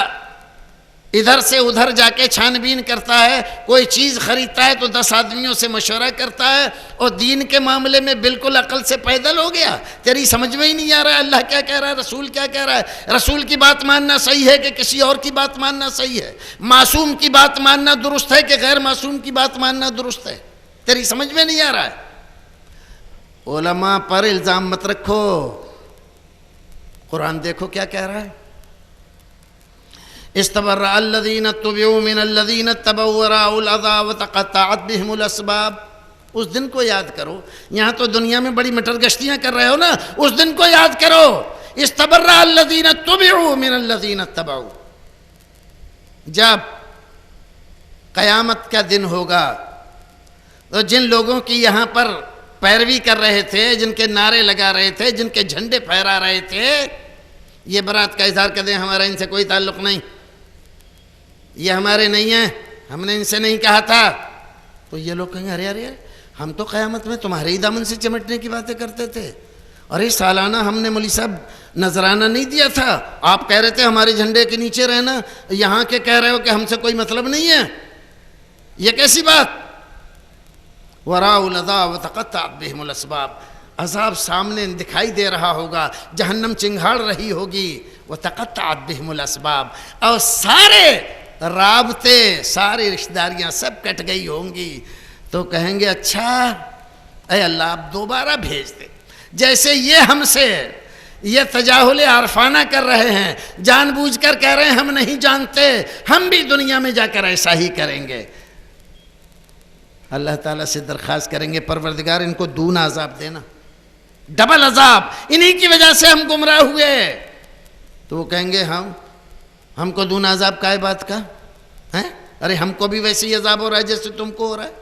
Speaker 3: ادھر سے ادھر جا کے چھان بین کرتا ہے، کوئی چیز خریدتا ہے تو 10 آدمیوں سے مشورہ کرتا ہے، اور دین کے معاملے میں بالکل عقل سے پیدل ہو گیا۔ تیری سمجھ میں ہی نہیں آ رہا ہے اللہ کیا کہہ رہا ہے، رسول کیا کہہ رہا ہے، رسول کی بات ماننا صحیح ہے کہ کسی اور کی بات ماننا صحیح ہے، معصوم کی بات ماننا درست ہے کہ غیر معصوم کی بات ماننا درست ہے، تیری سمجھ میں نہیں آ رہا ہے۔ علماء پر الزام مت رکھو، قرآن دیکھو کیا کہہ رہا ہے، استبرأ الذین اتبعوا من الذین اتبعوا ورأوا العذاب وتقطعت بهم الاسباب۔ اس دن کو یاد کرو، یہاں تو دنیا میں بڑی مٹر گشتیاں کر رہے ہو نا، اس دن کو یاد کرو۔ استبرأ الذین اتبعوا من الذین اتبعوا، جب قیامت کا دن ہوگا تو جن لوگوں کی یہاں پر پیروی کر رہے تھے، جن کے نعرے لگا رہے تھے، جن کے جھنڈے پھہرا رہے تھے، یہ برات کا اظہار کر دیں ہمارا ان سے کوئی تعلق نہیں، یہ ہمارے نہیں ہیں، ہم نے ان سے نہیں کہا تھا، تو یہ لوگ کہیں ارے ارے ہم تو قیامت میں تمہارے ہی دامن سے چمٹنے کی باتیں کرتے تھے، ارے سالانہ ہم نے مولوی صاحب نذرانہ نہیں دیا تھا، آپ کہہ رہے تھے ہمارے جھنڈے کے نیچے رہنا، یہاں کے کہہ رہے ہو کہ ہم سے کوئی مطلب نہیں ہے، یہ کیسی بات؟ وَرَأَوُا الْعَذَابَ وَتَقَطَّعَتْ بِهِمُ الْأَسْبَابُ، عذاب سامنے دکھائی دے رہا ہوگا، جہنم چنگھاڑ رہی ہوگی، وَتَقَطَّعَتْ بِهِمُ الْأَسْبَابُ، اور سارے رابطے، ساری رشتہ داریاں سب کٹ گئی ہوں گی، تو کہیں گے اچھا اے اللہ آپ دوبارہ بھیج دے، جیسے یہ ہم سے یہ تجاہل عارفانہ کر رہے ہیں، جان بوجھ کر کہہ رہے ہیں ہم نہیں جانتے، ہم بھی دنیا میں جا کر ایسا ہی کریں گے۔ اللہ تعالیٰ سے درخواست کریں گے پروردگار ان کو دون عذاب دینا، ڈبل عذاب، انہی کی وجہ سے ہم گمراہ ہوئے۔ تو وہ کہیں گے ہم کو دون عذاب کا ہے بات کا ہیں؟ ارے ہم کو بھی ویسے ہی عذاب ہو رہا ہے جیسے تم کو ہو رہا ہے،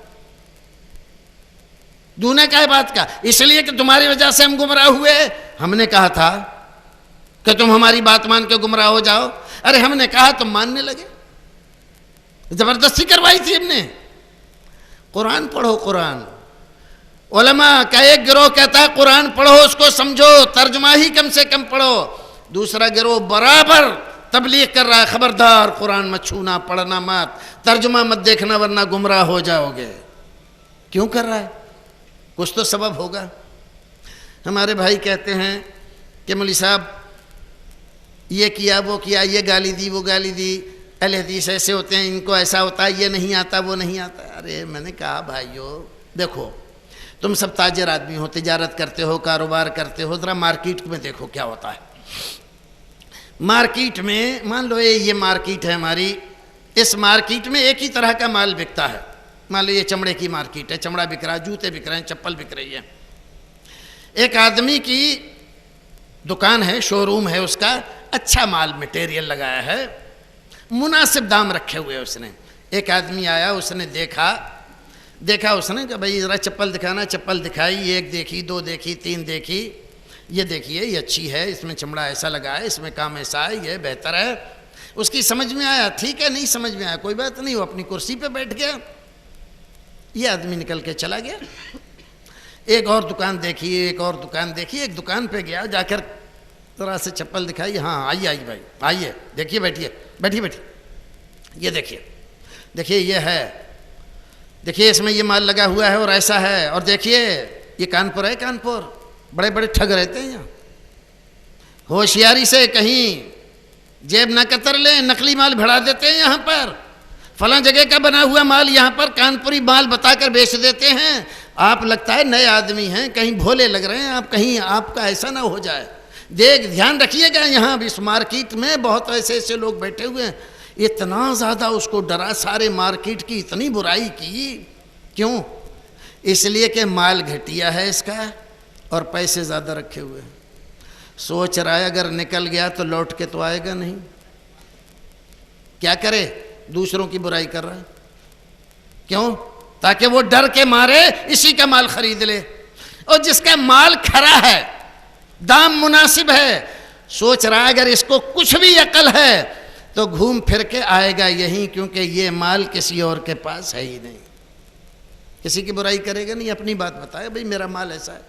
Speaker 3: دونے کا ہے بات کا، اس لیے کہ تمہاری وجہ سے ہم گمراہ ہوئے۔ ہم نے کہا تھا کہ تم ہماری بات مان کے گمراہ ہو جاؤ، ارے ہم نے کہا تم ماننے لگے، زبردستی کروائی تھی ہم نے۔ قرآن پڑھو، قرآن۔ علماء کا ایک گروہ کہتا ہے قرآن پڑھو، اس کو سمجھو، ترجمہ ہی کم سے کم پڑھو۔ دوسرا گروہ برابر تبلیغ کر رہا ہے، خبردار قرآن مت چھونا، پڑھنا مت، ترجمہ مت دیکھنا ورنہ گمراہ ہو جاؤ گے۔ کیوں کر رہا ہے؟ کچھ تو سبب ہوگا۔ ہمارے بھائی کہتے ہیں کہ مولوی صاحب یہ کیا وہ کیا، یہ گالی دی وہ گالی دی، اہل حدیث ایسے ہوتے ہیں، ان کو ایسا ہوتا ہے، یہ نہیں آتا وہ نہیں آتا۔ ارے میں نے کہا بھائیو دیکھو، تم سب تاجر آدمی ہو، تجارت کرتے ہو، کاروبار کرتے ہو، ذرا مارکیٹ میں دیکھو کیا ہوتا ہے۔ مارکیٹ میں مان لو یہ مارکیٹ ہے ہماری، اس مارکیٹ میں ایک ہی طرح کا مال بکتا ہے۔ مان لو یہ چمڑے کی مارکیٹ ہے، چمڑا بک رہا ہے، جوتے بک رہے ہیں، چپل بک رہی ہے۔ ایک آدمی کی دکان ہے، شو روم ہے اس کا، اچھا مال مٹیریل لگایا ہے، مناسب دام رکھے ہوئے اس نے۔ ایک آدمی آیا، اس نے دیکھا اس نے کہ بھائی ذرا چپل دکھانا، چپل دکھائی، ایک دیکھی، دو دیکھی، تین دیکھی، یہ دیکھیے یہ اچھی ہے، اس میں چمڑا ایسا لگا ہے، اس میں کام ایسا ہے، یہ بہتر ہے۔ اس کی سمجھ میں آیا، ٹھیک ہے، نہیں سمجھ میں آیا کوئی بات نہیں، وہ اپنی کرسی پہ بیٹھ گیا۔ یہ آدمی نکل کے چلا گیا۔ ایک اور دکان دیکھی، ایک اور دکان دیکھی، ایک دکان پہ گیا، جا کر ذرا سے چپل دکھائی، ہاں آئیے بھائی آئیے، دیکھیے، بیٹھیے، یہ دیکھیے یہ ہے، دیکھیے اس میں یہ مال لگا ہوا ہے اور ایسا ہے، اور دیکھیے یہ کانپور ہے، کانپور بڑے بڑے ٹھگ رہتے ہیں یہاں، ہوشیاری سے کہیں جیب نہ کتر لیں، نقلی مال بھڑا دیتے ہیں یہاں پر، فلاں جگہ کا بنا ہوا مال یہاں پر کانپوری مال بتا کر بیچ دیتے ہیں۔ آپ لگتا ہے نئے آدمی ہیں، کہیں بھولے لگ رہے ہیں آپ، کہیں آپ کا ایسا نہ ہو جائے، دھیان رکھیے گا۔ یہاں اس مارکیٹ میں بہت ایسے لوگ بیٹھے ہوئے ہیں۔ اتنا زیادہ اس کو ڈرا، سارے مارکیٹ کی اتنی برائی کی، کیوں؟ اس لیے کہ مال گھٹیا ہے اس کا اور پیسے زیادہ رکھے ہوئے ہیں۔ سوچ رہا ہے اگر نکل گیا تو لوٹ کے تو آئے گا نہیں، کیا کرے؟ دوسروں کی برائی کر رہا ہے، کیوں؟ تاکہ وہ ڈر کے مارے اسی کا مال خرید لے۔ اور جس کا مال کھرا ہے، دام مناسب ہے، سوچ رہا ہے اگر اس کو کچھ بھی عقل ہے تو گھوم پھر کے آئے گا یہیں، کیونکہ یہ مال کسی اور کے پاس ہے ہی نہیں۔ کسی کی برائی کرے گا نہیں، اپنی بات بتائے بھئی میرا مال ایسا ہے،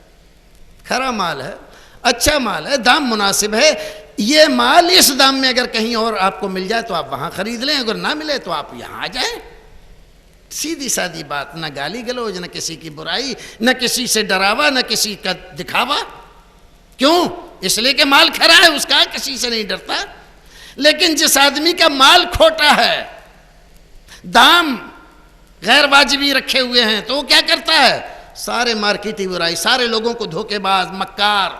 Speaker 3: کھرا مال ہے، اچھا مال ہے، دام مناسب ہے، یہ مال اس دام میں اگر کہیں اور آپ کو مل جائے تو آپ وہاں خرید لیں، اگر نہ ملے تو آپ یہاں آ جائیں۔ سیدھی سادی بات، نہ گالی گلوچ، نہ کسی کی برائی، نہ کسی سے ڈراوا، نہ کسی کا دکھاوا۔ کیوں؟ اس لیے کہ مال کھرا ہے اس کا، کسی سے نہیں ڈرتا۔ لیکن جس آدمی کا مال کھوٹا ہے، دام غیر واجبی رکھے ہوئے ہیں، تو وہ کیا کرتا ہے؟ سارے مارکیٹی برائی، سارے لوگوں کو دھوکے باز، مکار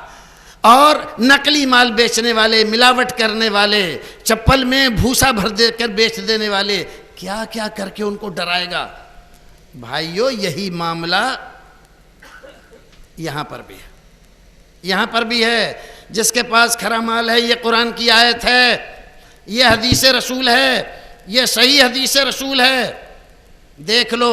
Speaker 3: اور نقلی مال بیچنے والے، ملاوٹ کرنے والے، چپل میں بھوسا بھر دے کر بیچ دینے والے، کیا کیا کر کے ان کو ڈرائے گا۔ بھائیو یہی معاملہ یہاں پر بھی ہے، یہاں پر بھی ہے۔ جس کے پاس کھرا مال ہے، یہ قرآن کی آیت ہے، یہ حدیث رسول ہے، یہ صحیح حدیث رسول ہے، دیکھ لو،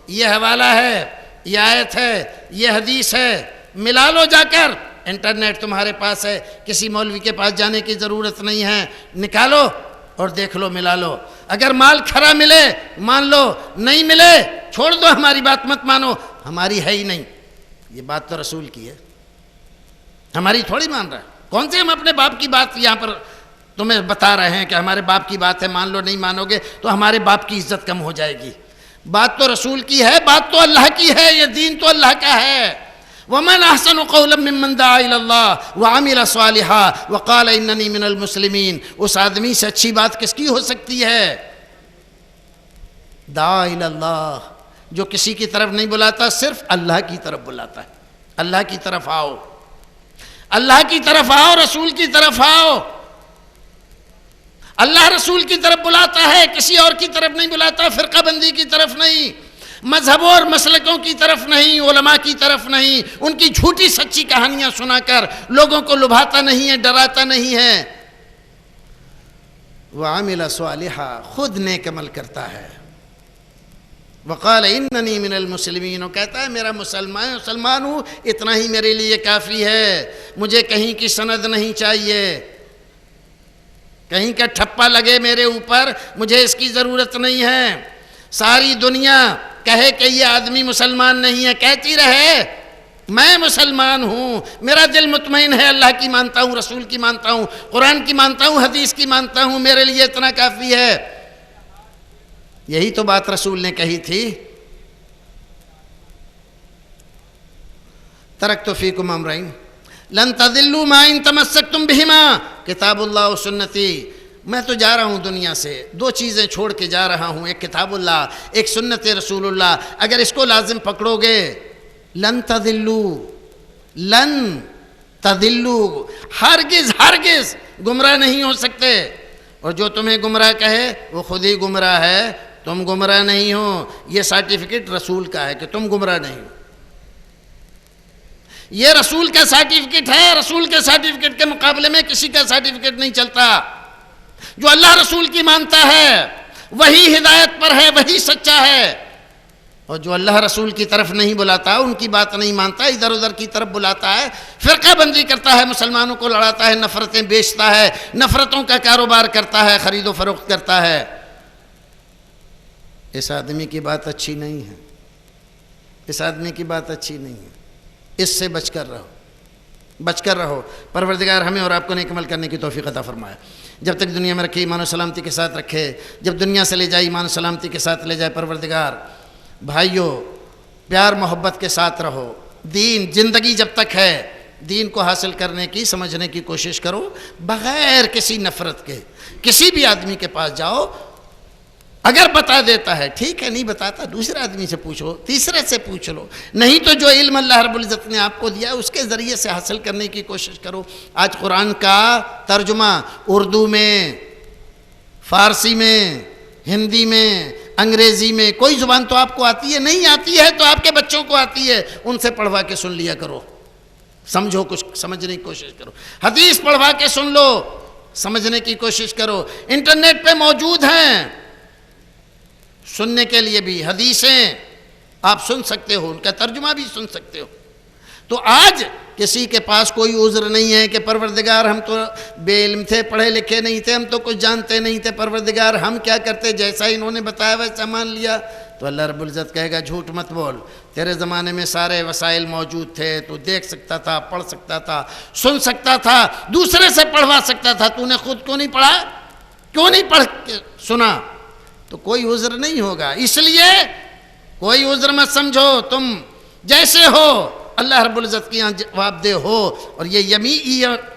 Speaker 3: یہ حوالہ ہے، یہ آیت ہے، یہ حدیث ہے، ملا لو جا کر۔ انٹرنیٹ تمہارے پاس ہے، کسی مولوی کے پاس جانے کی ضرورت نہیں ہے، نکالو اور دیکھ لو، ملا لو۔ اگر مال کھرا ملے مان لو، نہیں ملے چھوڑ دو، ہماری بات مت مانو، ہماری ہے ہی نہیں۔ یہ بات تو رسول کی ہے، ہماری تھوڑی مان رہا ہے۔ کون سے ہم اپنے باپ کی بات یہاں پر تمہیں بتا رہے ہیں کہ ہمارے باپ کی بات ہے، مان لو، نہیں مانو گے تو ہمارے باپ کی عزت کم ہو جائے گی۔ بات تو رسول کی ہے، بات تو اللہ کی ہے، یہ دین تو اللہ کا ہے۔ وَمَنْ أَحْسَنُ قَوْلًا مِّمَّنْ دَعَا إِلَى اللَّهِ وَعَمِلَ صَالِحًا وَقَالَ إِنَّنِي مِنَ الْمُسْلِمِينَ۔ اس آدمی سے اچھی بات کس کی ہو سکتی ہے؟ دعا إِلَى اللَّهِ، جو کسی کی طرف نہیں بلاتا، صرف اللہ کی طرف بلاتا ہے۔ اللہ کی طرف آؤ، اللہ کی طرف آؤ، رسول کی طرف آؤ۔ اللہ رسول کی طرف بلاتا ہے، کسی اور کی طرف نہیں بلاتا، فرقہ بندی کی طرف نہیں۔ مذہبوں اور مسلکوں کی طرف نہیں، علماء کی طرف نہیں، ان کی جھوٹی سچی کہانیاں سنا کر لوگوں کو لبھاتا نہیں ہے، ڈراتا نہیں ہے۔ وَعَمِلَ صَالِحًا، خود نیک عمل کرتا ہے۔ وَقَالَ إِنَّنِي مِنَ الْمُسْلِمِينَ، کہتا ہے میرا مسلمان ہوں، اتنا ہی میرے لیے کافی ہے، مجھے کہیں کی سند نہیں چاہیے، کہیں کا ٹھپا لگے میرے اوپر، مجھے اس کی ضرورت نہیں ہے۔ ساری دنیا کہے کہ یہ آدمی مسلمان نہیں ہے، کہتی رہے میں مسلمان ہوں، میرا دل مطمئن ہے، اللہ کی مانتا ہوں، رسول کی مانتا ہوں، قرآن کی مانتا ہوں، حدیث کی مانتا ہوں، میرے لیے اتنا کافی ہے۔ یہی تو بات رسول نے کہی تھی، ترکت فیکم امرین لن تضلوا ما ان تمسکتم بہما، کتاب اللہ و سنتی۔ میں تو جا رہا ہوں دنیا سے، دو چیزیں چھوڑ کے جا رہا ہوں، ایک کتاب اللہ، ایک سنت رسول اللہ، اگر اس کو لازم پکڑو گے لن تضلوا، لن تضلوا، ہرگز گمراہ نہیں ہو سکتے۔ اور جو تمہیں گمراہ کہے وہ خود ہی گمراہ ہے، تم گمراہ نہیں ہو۔ یہ سرٹیفکیٹ رسول کا ہے کہ تم گمراہ نہیں ہو، یہ رسول کا سرٹیفکیٹ ہے، رسول کے سرٹیفکیٹ کے مقابلے میں کسی کا سرٹیفکیٹ نہیں چلتا۔ جو اللہ رسول کی مانتا ہے وہی ہدایت پر ہے، وہی سچا ہے، اور جو اللہ رسول کی طرف نہیں بلاتا، ان کی بات نہیں مانتا، ادھر ادھر کی طرف بلاتا ہے، فرقہ بندی کرتا ہے، مسلمانوں کو لڑاتا ہے، نفرتیں بیچتا ہے، نفرتوں کا کاروبار کرتا ہے، خرید و فروخت کرتا ہے، اس آدمی کی بات اچھی نہیں ہے، اس آدمی کی بات اچھی نہیں ہے، اس سے بچ کر رہو۔ پروردگار ہمیں اور آپ کو نیک عمل کرنے کی توفیق عطا فرمائے۔ جب تک دنیا میں رکھے ایمان و سلامتی کے ساتھ رکھے، جب دنیا سے لے جائے ایمان و سلامتی کے ساتھ لے جائے۔ پروردگار بھائیوں، پیار محبت کے ساتھ رہو، دین زندگی جب تک ہے، دین کو حاصل کرنے کی، سمجھنے کی کوشش کرو، بغیر کسی نفرت کے۔ کسی بھی آدمی کے پاس جاؤ، اگر بتا دیتا ہے ٹھیک ہے، نہیں بتاتا دوسرے آدمی سے پوچھو، تیسرے سے پوچھ لو، نہیں تو جو علم اللہ رب العزت نے آپ کو دیا اس کے ذریعے سے حاصل کرنے کی کوشش کرو۔ آج قرآن کا ترجمہ اردو میں، فارسی میں، ہندی میں، انگریزی میں، کوئی زبان تو آپ کو آتی ہے، نہیں آتی ہے تو آپ کے بچوں کو آتی ہے، ان سے پڑھوا کے سن لیا کرو، سمجھو، کچھ سمجھنے کی کوشش کرو، حدیث پڑھوا کے سن لو، سمجھنے کی کوشش کرو۔ انٹرنیٹ پہ موجود ہیں، سننے کے لیے بھی حدیثیں آپ سن سکتے ہو، ان کا ترجمہ بھی سن سکتے ہو۔ تو آج کسی کے پاس کوئی عذر نہیں ہے کہ پروردگار ہم تو بے علم تھے، پڑھے لکھے نہیں تھے، ہم تو کچھ جانتے نہیں تھے، پروردگار ہم کیا کرتے، جیسا انہوں نے بتایا ویسا مان لیا۔ تو اللہ رب العزت کہے گا جھوٹ مت بول، تیرے زمانے میں سارے وسائل موجود تھے، تو دیکھ سکتا تھا، پڑھ سکتا تھا، سن سکتا تھا، دوسرے سے پڑھوا سکتا تھا، تو نے خود کیوں نہیں پڑھا، کیوں نہیں پڑھ کے سنا؟ تو کوئی عذر نہیں ہوگا، اس لیے کوئی عذر مت سمجھو، تم جیسے ہو اللہ رب العزت کی یہاں جواب دہ ہو۔ اور یہ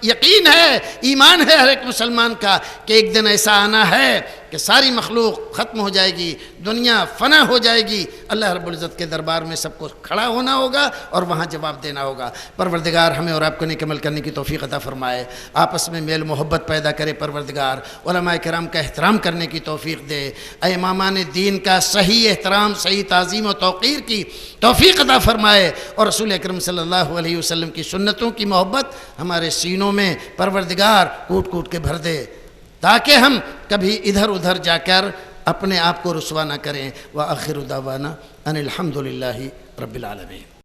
Speaker 3: یقین ہے، ایمان ہے ہر ایک مسلمان کا کہ ایک دن ایسا آنا ہے کہ ساری مخلوق ختم ہو جائے گی، دنیا فنا ہو جائے گی، اللہ رب العزت کے دربار میں سب کو کھڑا ہونا ہوگا اور وہاں جواب دینا ہوگا۔ پروردگار ہمیں اور آپ کو نیک عمل کرنے کی توفیق عطا فرمائے، آپس میں میل محبت پیدا کرے، پروردگار علماء کرام کا احترام کرنے کی توفیق دے، اے امامان دین کا صحیح احترام، صحیح تعظیم و توقیر کی توفیق عطا فرمائے، اور رسول اکرم صلی اللہ علیہ وسلم کی سنتوں کی محبت ہمارے سینوں میں پروردگار کوٹ کوٹ کے بھر دے، تاکہ ہم کبھی ادھر ادھر جا کر اپنے آپ کو رسوا نہ کریں۔ وآخر دعوانا ان الحمد للہ رب العالمین۔